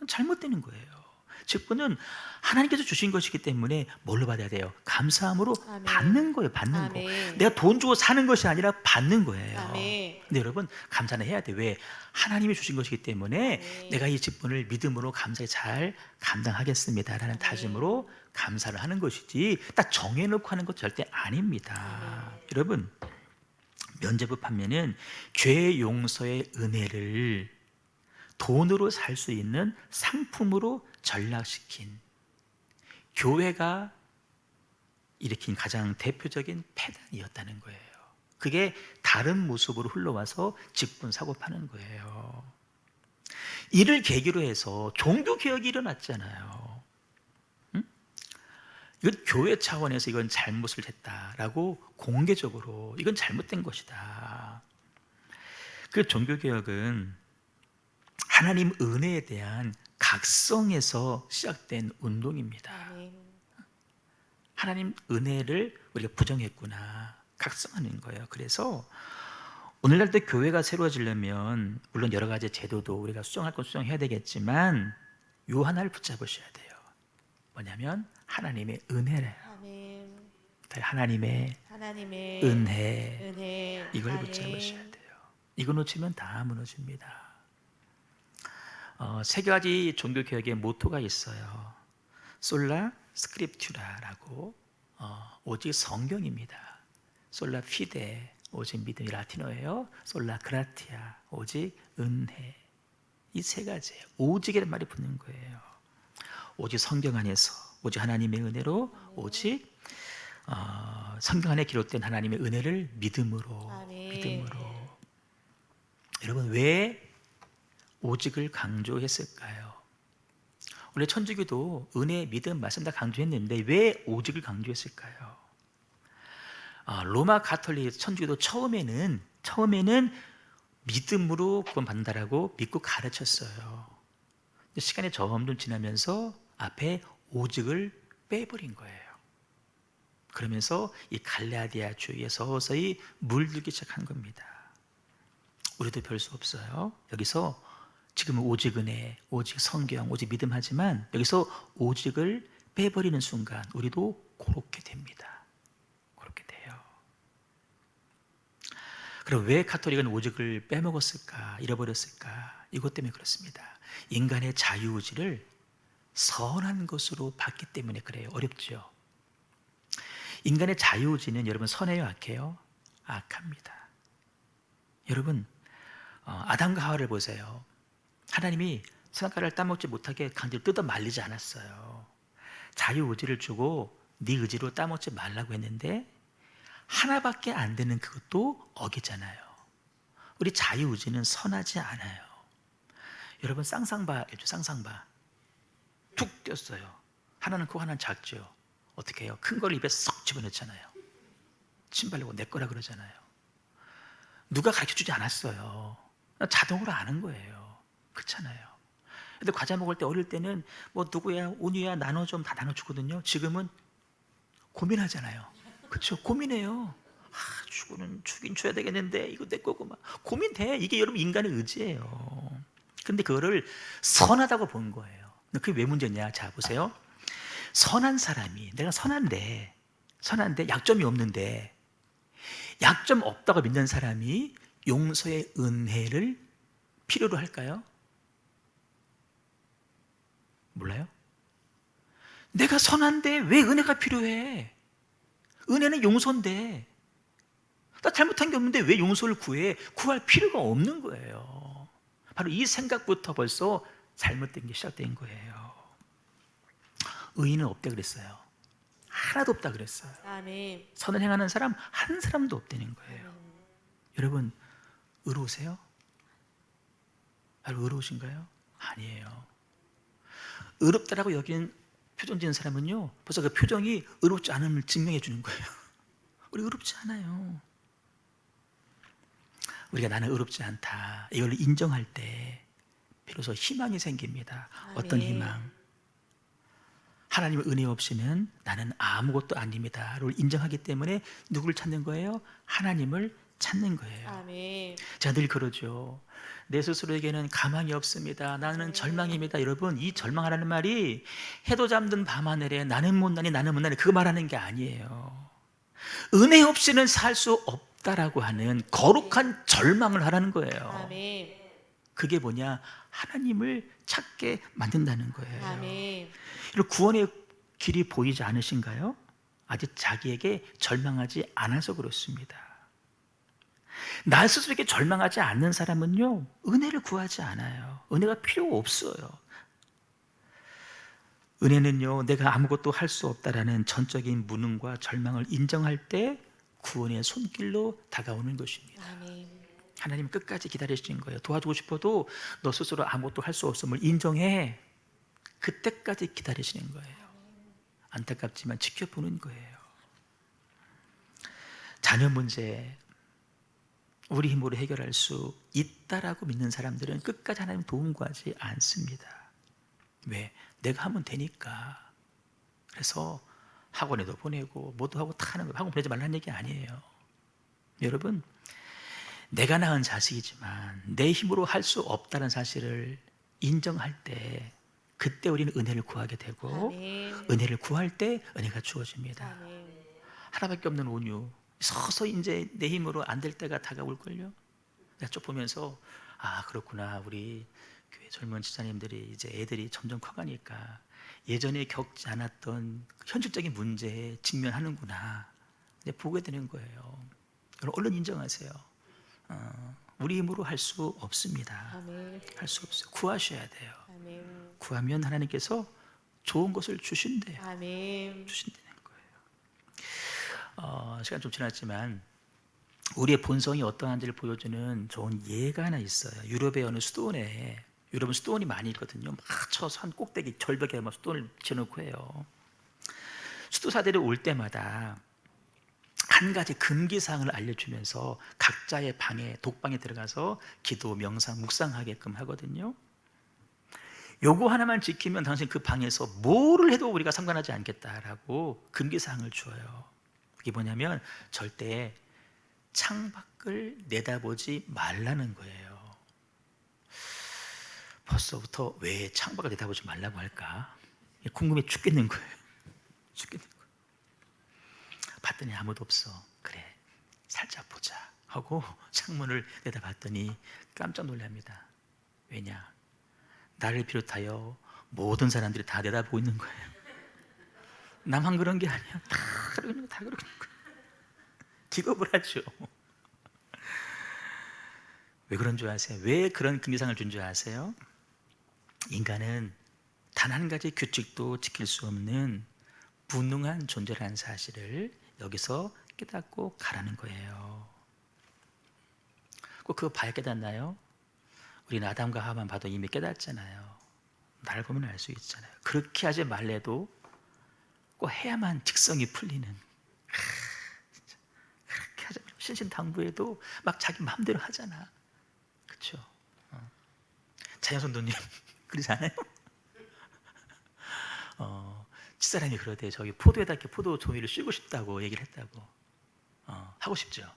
잘못되는 거예요. 직분은 하나님께서 주신 것이기 때문에 뭘로 받아야 돼요? 감사함으로 아멘. 받는 거예요. 받는 아멘. 거. 내가 돈 주고 사는 것이 아니라 받는 거예요. 아멘. 근데 여러분 감사는 해야 돼. 왜? 하나님이 주신 것이기 때문에 아멘. 내가 이 직분을 믿음으로 감사히 잘 감당하겠습니다라는 아멘. 다짐으로 감사를 하는 것이지 딱 정해놓고 하는 것 절대 아닙니다. 아멘. 여러분, 면죄부 판매는 죄 용서의 은혜를 돈으로 살 수 있는 상품으로 전락시킨 교회가 일으킨 가장 대표적인 폐단이었다는 거예요. 그게 다른 모습으로 흘러와서 직분 사고 파는 거예요. 이를 계기로 해서 종교개혁이 일어났잖아요. 응? 이건 교회 차원에서 이건 잘못을 했다라고 공개적으로 이건 잘못된 것이다. 그 종교개혁은 하나님 은혜에 대한 각성에서 시작된 운동입니다. 아멘. 하나님 은혜를 우리가 부정했구나 각성하는 거예요. 그래서 오늘날도 교회가 새로워지려면 물론 여러 가지 제도도 우리가 수정할 건 수정해야 되겠지만 요 하나를 붙잡으셔야 돼요. 뭐냐면 하나님의 은혜래요. 아멘. 하나님의 하나님의 은혜 이걸 아멘. 붙잡으셔야 돼요. 이거 놓치면 다 무너집니다. 세 가지 종교개혁의 모토가 있어요. 솔라 스크립튜라라고 오직 성경입니다. 솔라 피데 오직 믿음이 라틴어예요. 솔라 그라티아 오직 은혜. 이 세 가지예요. 오직이라는 말이 붙는 거예요. 오직 성경 안에서 오직 하나님의 은혜로 오직 성경 안에 기록된 하나님의 은혜를 믿음으로 아멘. 믿음으로. 여러분 왜 오직을 강조했을까요? 원래 천주교도 은혜, 믿음, 말씀 다 강조했는데 왜 오직을 강조했을까요? 로마 가톨릭 천주교도 처음에는 믿음으로 구원받는다라고 믿고 가르쳤어요. 근데 시간이 점점 지나면서 앞에 오직을 빼버린 거예요. 그러면서 이 갈라디아 주의에 서서히 물들기 시작한 겁니다. 우리도 별 수 없어요. 여기서 지금은 오직 은혜, 오직 성경, 오직 믿음 하지만 여기서 오직을 빼버리는 순간 우리도 그렇게 됩니다. 그렇게 돼요. 그럼 왜 가톨릭은 오직을 빼먹었을까? 잃어버렸을까? 이것 때문에 그렇습니다. 인간의 자유의지를 선한 것으로 봤기 때문에 그래요. 어렵죠? 인간의 자유의지는 여러분 선해요? 악해요? 악합니다. 여러분 아담과 하와를 보세요. 하나님이 선악과를 따먹지 못하게 강제로 뜯어 말리지 않았어요. 자유의지를 주고 네 의지로 따먹지 말라고 했는데 하나밖에 안 되는 그것도 어기잖아요. 우리 자유의지는 선하지 않아요. 여러분 쌍쌍바 알죠? 쌍쌍바 툭 띄었어요. 하나는 크고 하나는 작죠. 어떻게 해요? 큰 걸 입에 쏙 집어넣잖아요. 침 바르고 내 거라 그러잖아요. 누가 가르쳐주지 않았어요. 자동으로 아는 거예요. 그렇잖아요. 근데 과자 먹을 때 어릴 때는 뭐 누구야, 온유야, 나눠 다 나눠주거든요. 지금은 고민하잖아요. 그렇죠? 고민해요. 주고는 주긴 줘야 되겠는데 이거 내 거고 막 고민돼. 이게 여러분 인간의 의지예요. 근데 그거를 선하다고 본 거예요. 그게 왜 문제냐? 자 보세요. 선한 사람이 내가 선한데 약점이 없는데 약점 없다고 믿는 사람이 용서의 은혜를 필요로 할까요? 몰라요? 내가 선한데 왜 은혜가 필요해? 은혜는 용서인데 나 잘못한 게 없는데 왜 용서를 구해? 구할 필요가 없는 거예요. 바로 이 생각부터 벌써 잘못된 게 시작된 거예요. 의인은 없다 그랬어요. 하나도 없다 그랬어요. 아멘. 선을 행하는 사람 한 사람도 없다는 거예요. 여러분 의로우세요? 여러분 의로우신가요? 아니에요. 의롭다라고 여기는 표정 지은 사람은요 벌써 그 표정이 의롭지 않음을 증명해 주는 거예요. 우리 의롭지 않아요. 우리가 나는 의롭지 않다 이걸 인정할 때 비로소 희망이 생깁니다. 어떤 아멘. 희망? 하나님의 은혜 없이는 나는 아무것도 아닙니다를 인정하기 때문에 누구를 찾는 거예요? 하나님을 찾는 거예요. 아멘. 제가 늘 그러죠. 내 스스로에게는 가망이 없습니다. 나는 절망입니다. 여러분 이 절망하라는 말이 해도 잠든 밤하늘에 나는 못나니 그거 말하는 게 아니에요. 은혜 없이는 살 수 없다라고 하는 거룩한 절망을 하라는 거예요. 아멘. 그게 뭐냐? 하나님을 찾게 만든다는 거예요. 아멘. 이런 구원의 길이 보이지 않으신가요? 아직 자기에게 절망하지 않아서 그렇습니다. 나 스스로에게 절망하지 않는 사람은요, 은혜를 구하지 않아요. 은혜가 필요 없어요. 은혜는요, 내가 아무것도 할 수 없다라는 전적인 무능과 절망을 인정할 때 구원의 손길로 다가오는 것입니다. 아멘. 하나님 끝까지 기다리시는 거예요. 도와주고 싶어도 너 스스로 아무것도 할 수 없음을 인정해. 그때까지 기다리시는 거예요. 안타깝지만 지켜보는 거예요. 자녀 문제 우리 힘으로 해결할 수 있다라고 믿는 사람들은 끝까지 하나님 도움 구하지 않습니다. 왜? 내가 하면 되니까. 그래서 학원에도 보내고 뭐도 하고 다 하는 거예요. 학원 보내지 말라는 얘기 아니에요. 여러분, 내가 낳은 자식이지만 내 힘으로 할 수 없다는 사실을 인정할 때 그때 우리는 은혜를 구하게 되고 아멘. 은혜를 구할 때 은혜가 주어집니다. 아멘. 하나밖에 없는 온유 서서히 이제 내 힘으로 안 될 때가 다가올걸요. 내가 쭉 보면서 아 그렇구나, 우리 교회 젊은 지사님들이 이제 애들이 점점 커가니까 예전에 겪지 않았던 현실적인 문제에 직면하는구나 이제 보게 되는 거예요. 여러분 얼른 인정하세요. 우리 힘으로 할 수 없습니다. 아멘. 할 수 없어요. 구하셔야 돼요. 아멘. 구하면 하나님께서 좋은 것을 주신대요. 아멘. 주신다는 거예요. 시간 좀 지났지만 우리의 본성이 어떠한지를 보여주는 좋은 예가 하나 있어요. 유럽의 어느 수도원에, 유럽은 수도원이 많이 있거든요. 막 저 산 꼭대기 절벽에 막 수도원을 지어놓고 해요. 수도사들이 올 때마다 한 가지 금기사항을 알려주면서 각자의 방에, 독방에 들어가서 기도, 명상, 묵상하게끔 하거든요. 요거 하나만 지키면 당신 그 방에서 뭐를 해도 우리가 상관하지 않겠다라고 금기사항을 주어요. 그게 뭐냐면 절대 창밖을 내다보지 말라는 거예요. 벌써부터 왜 창밖을 내다보지 말라고 할까? 궁금해 죽겠는 거예요. 죽겠는 거예요. 봤더니 아무도 없어. 그래, 살짝 보자 하고 창문을 내다봤더니 깜짝 놀랍니다. 왜냐? 나를 비롯하여 모든 사람들이 다 내다보고 있는 거예요. 나만 그런 게 아니야. 다 그러는 거예요. 기겁을 하죠. 왜 그런 줄 아세요? 왜 그런 금기상을 준 줄 아세요? 인간은 단 한 가지 규칙도 지킬 수 없는 무능한 존재라는 사실을 여기서 깨닫고 가라는 거예요. 꼭 그거 봐야 깨닫나요? 우리는 아담과 하와만 봐도 이미 깨닫잖아요. 나를 보면 알 수 있잖아요. 그렇게 하지 말래도 꼭 해야만 직성이 풀리는, 진짜. 그렇게 하지 말고 신신당부해도 막 자기 마음대로 하잖아. 그렇죠? 자연선도님 그러지 않아요? 집사람이 그러대. 저기 포도에다 이렇게 포도 종이를 씌우고 싶다고 얘기를 했다고. 하고 싶죠.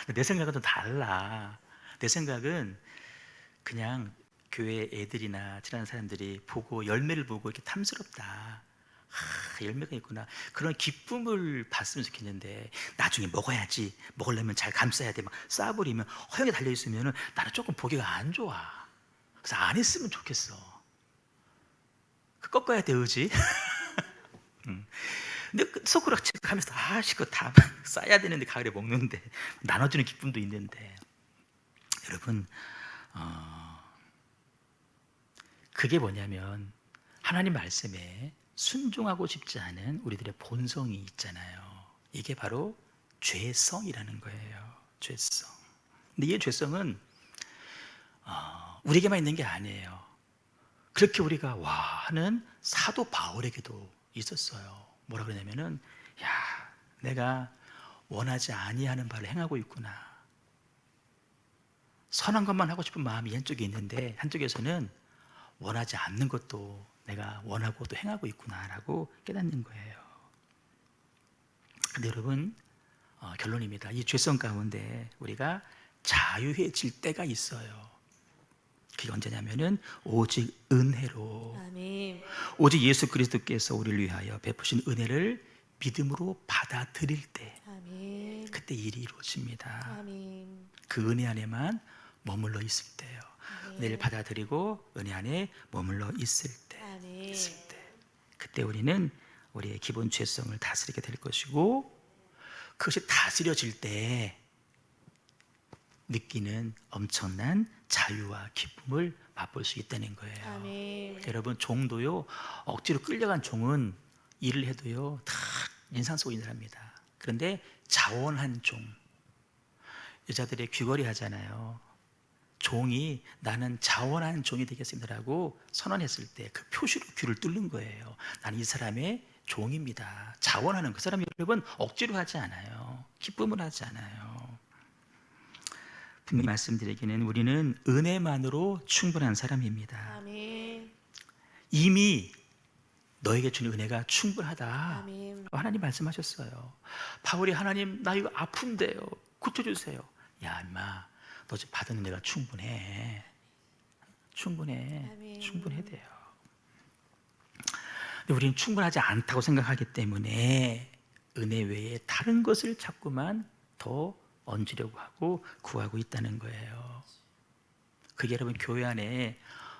내 생각은 좀 달라. 내 생각은 그냥 교회 애들이나 친한 사람들이 보고 열매를 보고 이렇게 탐스럽다. 열매가 있구나. 그런 기쁨을 봤으면 좋겠는데 나중에 먹어야지. 먹으려면 잘 감싸야 돼. 막 쌓아버리면 허영에 달려 있으면 나는 조금 보기가 안 좋아. 그래서 안 했으면 좋겠어. 그 꺾어야 돼, 의지. 근데 속으로 하면서 그거 다 쌓아야 되는데 가을에 먹는데 나눠주는 기쁨도 있는데 여러분 그게 뭐냐면 하나님 말씀에 순종하고 싶지 않은 우리들의 본성이 있잖아요. 이게 바로 죄성이라는 거예요. 죄성. 근데 이 죄성은 우리에게만 있는 게 아니에요. 그렇게 우리가 와 하는 사도 바울에게도 있었어요. 뭐라 그러냐면은 야 내가 원하지 아니하는 바를 행하고 있구나. 선한 것만 하고 싶은 마음이 한쪽에 있는데 한쪽에서는 원하지 않는 것도 내가 원하고 또 행하고 있구나라고 깨닫는 거예요. 근데 여러분 결론입니다. 이 죄성 가운데 우리가 자유해질 때가 있어요. 그게 언제냐면은 오직 은혜로 아멘. 오직 예수 그리스도께서 우리를 위하여 베푸신 은혜를 믿음으로 받아들일 때 아멘. 그때 일이 이루어집니다. 아멘. 그 은혜 안에만 머물러 있을 때요. 아멘. 은혜를 받아들이고 은혜 안에 머물러 있을 때 아멘. 그때 우리는 우리의 기본 죄성을 다스리게 될 것이고 그것이 다스려질 때 느끼는 엄청난 자유와 기쁨을 맛볼 수 있다는 거예요. 아멘. 여러분, 종도요, 억지로 끌려간 종은 일을 해도요 다 인상 쓰고 일합니다. 그런데 자원한 종, 여자들의 귀걸이 하잖아요. 종이 나는 자원한 종이 되겠습니다라고 선언했을 때 그 표시로 귀를 뚫는 거예요. 나는 이 사람의 종입니다. 자원하는 그 사람이 여러분 억지로 하지 않아요. 기쁨을 하지 않아요. 분명히 말씀드리기는 우리는 은혜만으로 충분한 사람입니다. 아멘. 이미 너에게 주는 은혜가 충분하다. 아멘. 하나님 말씀하셨어요. 바울이 하나님 나 이거 아픈데요. 고쳐주세요. 야 임마 너 지금 받은 은혜가 충분해. 충분해. 아멘. 충분해 돼요. 근데 우리는 충분하지 않다고 생각하기 때문에 은혜 외에 다른 것을 자꾸만 더 얹으려고 하고 구하고 있다는 거예요. 그게 여러분 교회 안에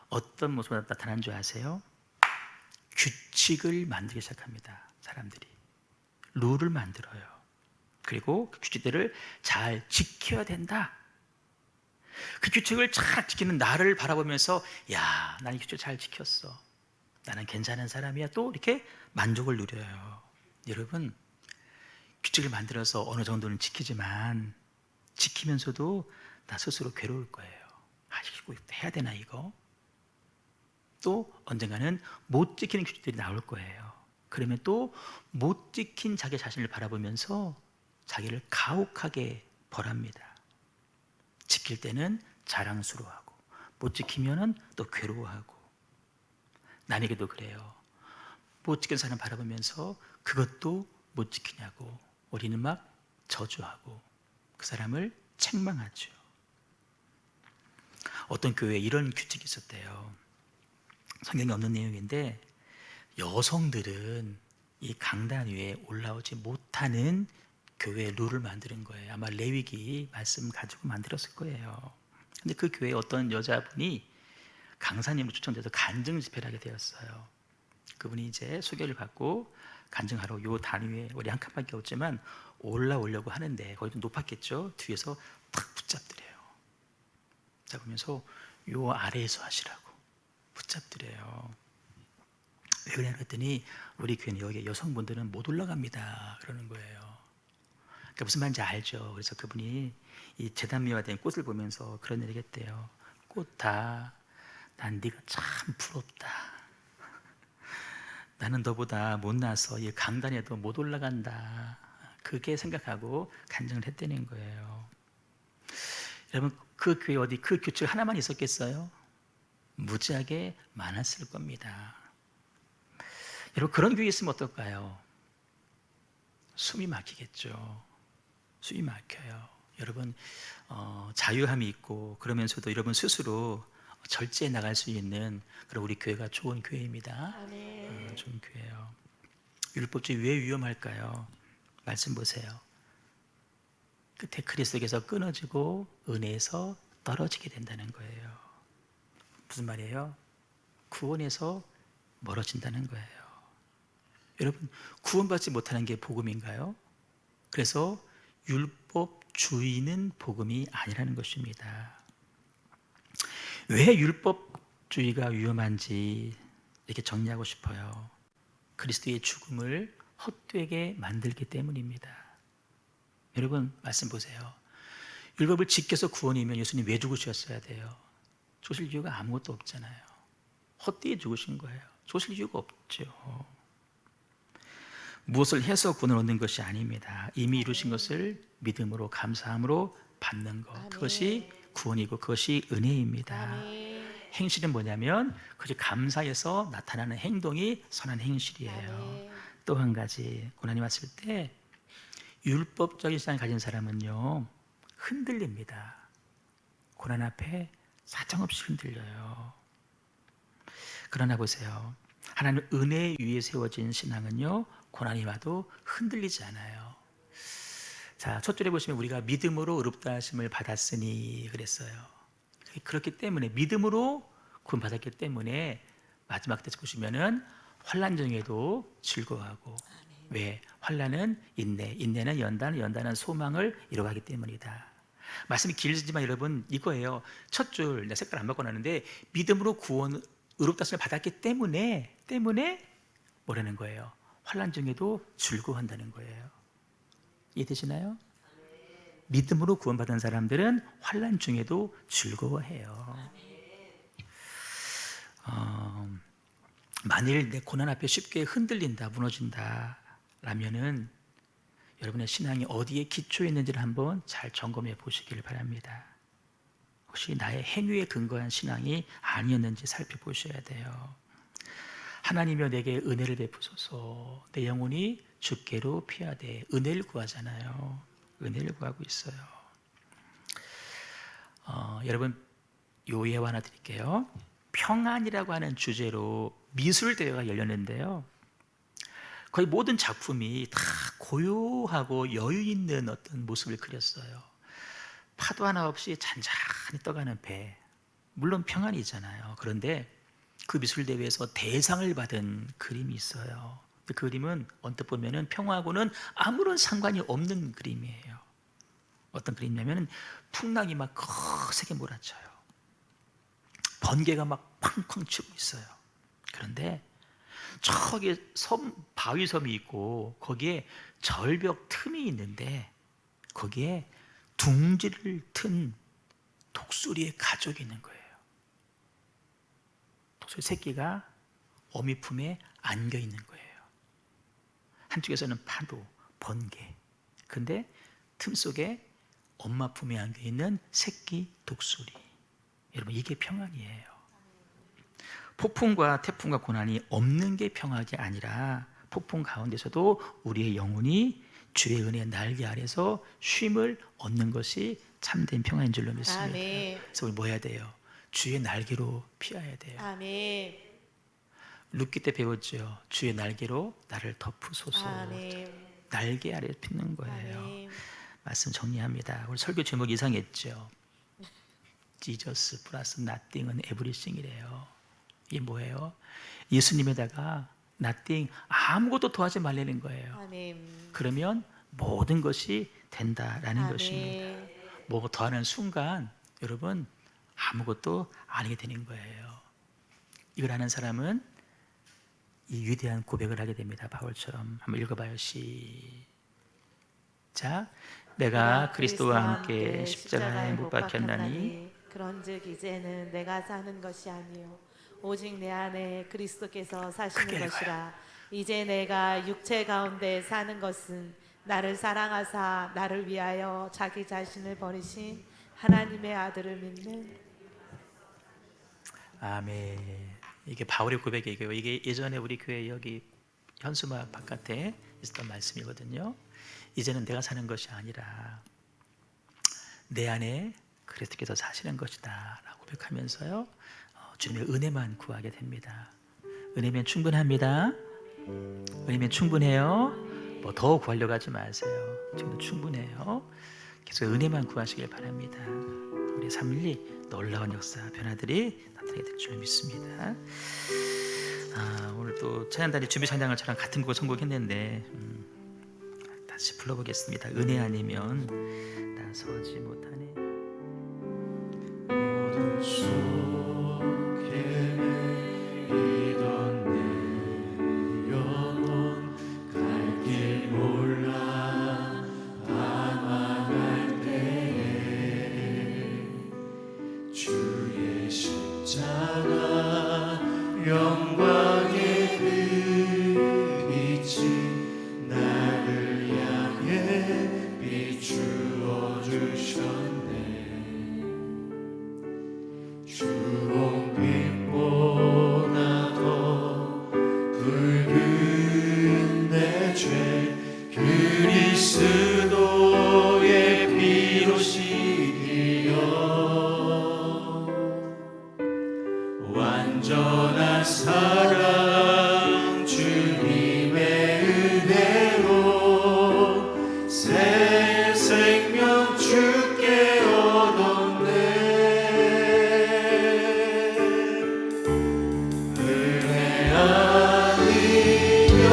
어떤 모습으로 나타나는 줄 아세요? 규칙을 만들기 시작합니다. 사람들이 룰을 만들어요. 그리고 그 규칙들을 잘 지켜야 된다. 그 규칙을 잘 지키는 나를 바라보면서 야, 나는 이 규칙을 잘 지켰어. 나는 괜찮은 사람이야. 또 이렇게 만족을 누려요. 여러분, 규칙을 만들어서 어느 정도는 지키지만 지키면서도 나 스스로 괴로울 거예요. 아, 이거 해야 되나 이거? 또 언젠가는 못 지키는 규칙들이 나올 거예요. 그러면 또 못 지킨 자기 자신을 바라보면서 자기를 가혹하게 벌합니다. 지킬 때는 자랑스러워하고 못 지키면은 또 괴로워하고. 남에게도 그래요. 못 지킨 사람 바라보면서 그것도 못 지키냐고 우리는 막 저주하고 그 사람을 책망하죠. 어떤 교회에 이런 규칙이 있었대요. 성경에 없는 내용인데 여성들은 이 강단 위에 올라오지 못하는 교회 룰을 만드는 거예요. 아마 레위기 말씀 가지고 만들었을 거예요. 근데 그 교회에 어떤 여자분이 강사님으로 초청돼서 간증 집회를 하게 되었어요. 그분이 이제 소개를 받고 간증하러 요 단 위에 우리 한 칸밖에 없지만 올라오려고 하는데 거기 좀 높았겠죠. 뒤에서 탁 붙잡더래요. 잡으면서 요 아래에서 하시라고 붙잡더래요. 왜 그러냐 그랬더니 우리 교회는 여기 여성분들은 못 올라갑니다 그러는 거예요. 그러니까 무슨 말인지 알죠. 그래서 그분이 이 재단미화된 꽃을 보면서 그런 얘기를 했대요. 꽃아, 난 네가 참 부럽다. 나는 너보다 못나서 이 강단에도 못 올라간다. 그렇게 생각하고 간증을 했다는 거예요. 여러분, 그 교회 어디 그 규칙 하나만 있었겠어요? 무지하게 많았을 겁니다. 여러분, 그런 교회 있으면 어떨까요? 숨이 막히겠죠. 숨이 막혀요. 여러분, 자유함이 있고 그러면서도 여러분 스스로 절제해 나갈 수 있는 그런 우리 교회가 좋은 교회입니다. 좋은 교회예요. 율법주의 왜 위험할까요? 말씀 보세요. 끝에 그리스도께서 끊어지고 은혜에서 떨어지게 된다는 거예요. 무슨 말이에요? 구원에서 멀어진다는 거예요. 여러분, 구원받지 못하는 게 복음인가요? 그래서 율법주의는 복음이 아니라는 것입니다. 왜 율법주의가 위험한지 이렇게 정리하고 싶어요. 그리스도의 죽음을 헛되게 만들기 때문입니다. 여러분, 말씀 보세요. 율법을 지켜서 구원이면 예수님 왜 죽으셨어야 돼요? 죽으실 이유가 아무것도 없잖아요. 헛되이 죽으신 거예요. 죽으실 이유가 없죠. 무엇을 해서 구원을 얻는 것이 아닙니다. 이미 이루신 것을 믿음으로 감사함으로 받는 것. 그것이 구원이고 그것이 은혜입니다. 행실은 뭐냐면 그것이 감사해서 나타나는 행동이 선한 행실이에요. 또 한 가지, 고난이 왔을 때 율법적인 신앙을 가진 사람은요 흔들립니다. 고난 앞에 사정없이 흔들려요. 그러나 보세요. 하나님 은혜 위에 세워진 신앙은요 고난이 와도 흔들리지 않아요. 자, 첫 줄에 보시면 우리가 믿음으로 의롭다 하심을 받았으니 그랬어요. 그렇기 때문에 믿음으로 구원 받았기 때문에 마지막 때 보시면은 환난 중에도 즐거워하고. 왜? 환난은 인내, 인내는 연단, 연단은 소망을 이루어가기 때문이다. 말씀이 길지만 여러분 이거예요. 첫 줄, 내 색깔 안 바꿔놨는데 믿음으로 구원, 의롭다 하심을 받았기 때문에 뭐라는 거예요? 환난 중에도 즐거워한다는 거예요. 이해되시나요? 믿음으로 구원받은 사람들은 환난 중에도 즐거워해요. 만일 내 고난 앞에 쉽게 흔들린다, 무너진다 라면은 여러분의 신앙이 어디에 기초했는지를 한번 잘 점검해 보시기를 바랍니다. 혹시 나의 행위에 근거한 신앙이 아니었는지 살펴보셔야 돼요. 하나님이여 내게 은혜를 베푸소서. 내 영혼이 주께로 피하되. 은혜를 구하잖아요. 은혜를 구하고 있어요. 여러분 요 예화 하나 드릴게요. 평안이라고 하는 주제로 미술대회가 열렸는데요, 거의 모든 작품이 다 고요하고 여유 있는 어떤 모습을 그렸어요. 파도 하나 없이 잔잔히 떠가는 배, 물론 평안이잖아요. 그런데 그 미술대회에서 대상을 받은 그림이 있어요. 그 그림은 언뜻 보면 평화하고는 아무런 상관이 없는 그림이에요. 어떤 그림이냐면 풍랑이 막 거세게 몰아쳐요. 번개가 막 쾅쾅 치고 있어요. 그런데 저기 바위섬이 있고 거기에 절벽 틈이 있는데 거기에 둥지를 튼 독수리의 가족이 있는 거예요. 독수리 새끼가 어미 품에 안겨 있는 거예요. 한쪽에서는 파도, 번개. 근데 틈 속에 엄마 품에 안겨 있는 새끼 독수리. 여러분 이게 평안이에요. 폭풍과 태풍과 고난이 없는 게 평화가 아니라 폭풍 가운데서도 우리의 영혼이 주의 은혜의 날개 아래서 쉼을 얻는 것이 참된 평화인 줄로 믿습니다. 아멘. 그래서 우리 뭐 해야 돼요? 주의 날개로 피해야 돼요. 아멘. 룻기 때 배웠죠. 주의 날개로 나를 덮으소서. 아멘. 날개 아래 피는 거예요. 아멘. 말씀 정리합니다. 우리 설교 제목 이상했죠. Jesus 플러스 nothing은 everything이래요. 이게 뭐예요? 예수님에다가 nothing, 아무것도 더하지 말라는 거예요. 아멘. 그러면 모든 것이 된다라는 아멘. 것입니다. 뭐 더하는 순간 여러분 아무것도 아니게 되는 거예요. 이걸 아는 사람은 이 위대한 고백을 하게 됩니다. 바울처럼. 한번 읽어봐요. 시작. 내가 그리스도와 함께 십자가에 못 박혔나니 그런즉 이제는 내가 사는 것이 아니요 오직 내 안에 그리스도께서 사시는 그게 것이라. 이제 내가 육체 가운데 사는 것은 나를 사랑하사 나를 위하여 자기 자신을 버리신 하나님의 아들을 믿는. 아멘. 이게 바울의 고백이고요. 이게 예전에 우리 교회 여기 현수막 바깥에 있었던 말씀이거든요. 이제는 내가 사는 것이 아니라 내 안에 그리스도께서 사시는 것이다 라고 고백하면서요, 주님의 은혜만 구하게 됩니다. 은혜면 충분합니다. 은혜면 충분해요. 뭐 더 구하려고 하지 마세요. 지금도 충분해요. 계속 은혜만 구하시길 바랍니다. 우리 312 놀라운 역사 변화들이 나타나게 될 줄 믿습니다. 오늘 또 찬양단이 준비 찬양을 저랑 같은 곡을 선곡했는데 다시 불러보겠습니다. 은혜 아니면 나서지 못하네. 모든 속에 이던 내 영혼 갈 길 몰라 방황할 때에 주의 십자가 영광의 그 빛이 나를 향해 비추어 주셨네. 주홍빛보다 더 붉은 내 죄 그리스도의 피로 씻기어 완전한 사랑 주님의 은혜로 새 생명 주께 얻었네. 은혜 아니면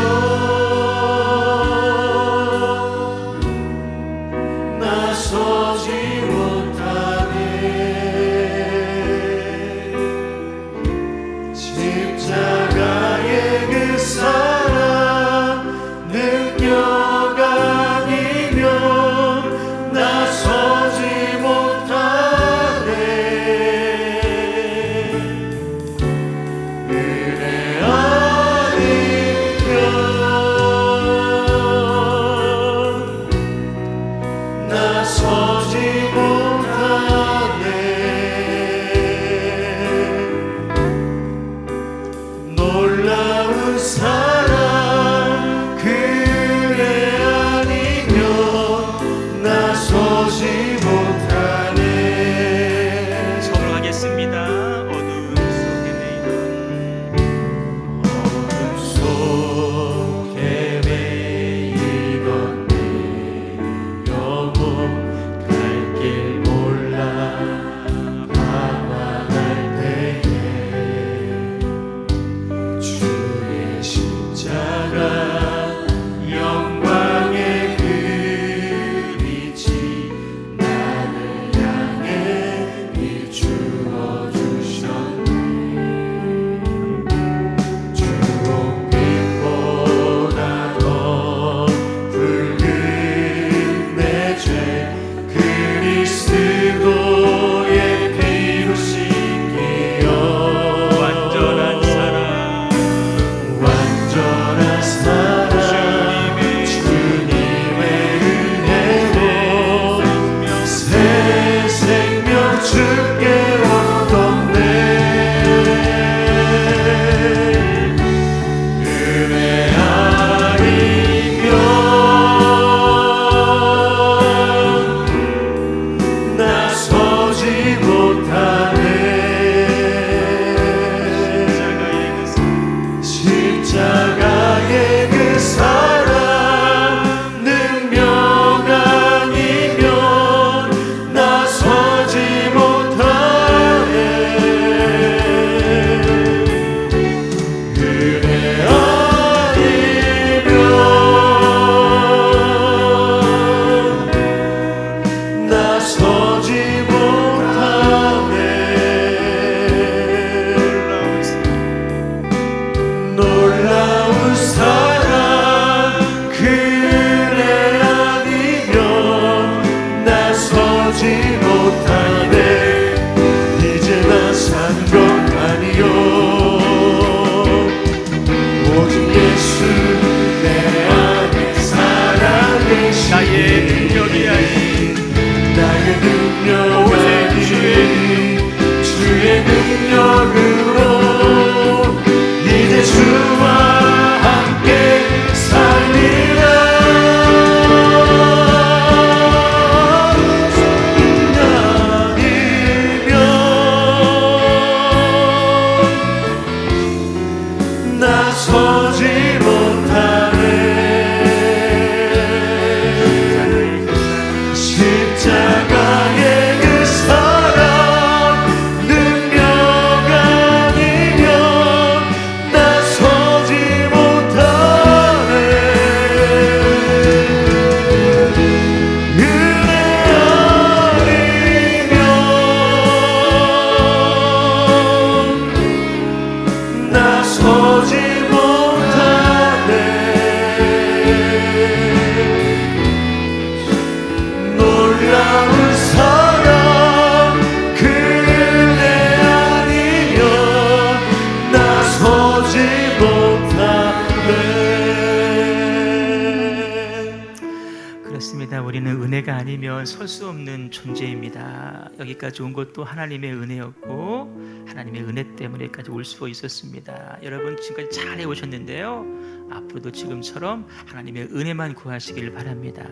맞습니다. 우리는 은혜가 아니면 설 수 없는 존재입니다. 여기까지 온 것도 하나님의 은혜였고 하나님의 은혜 때문에까지 올 수 있었습니다. 여러분 지금까지 잘 해오셨는데요. 앞으로도 지금처럼 하나님의 은혜만 구하시길 바랍니다.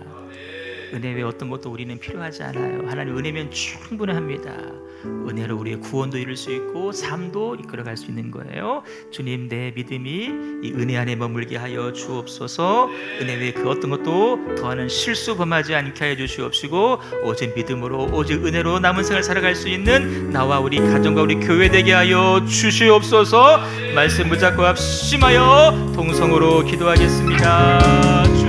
은혜 외에 어떤 것도 우리는 필요하지 않아요. 하나님 은혜면 충분합니다. 은혜로 우리의 구원도 이룰 수 있고 삶도 이끌어갈 수 있는 거예요. 주님, 내 믿음이 이 은혜 안에 머물게 하여 주옵소서. 은혜 외에 그 어떤 것도 더하는 실수 범하지 않게 하여 주시옵시고 오직 믿음으로 오직 은혜로 남은 생을 살아갈 수 있는 나와 우리 가정과 우리 교회 되게 하여 주시옵소서. 말씀 붙잡고 합심하여 동성으로 기도하겠습니다.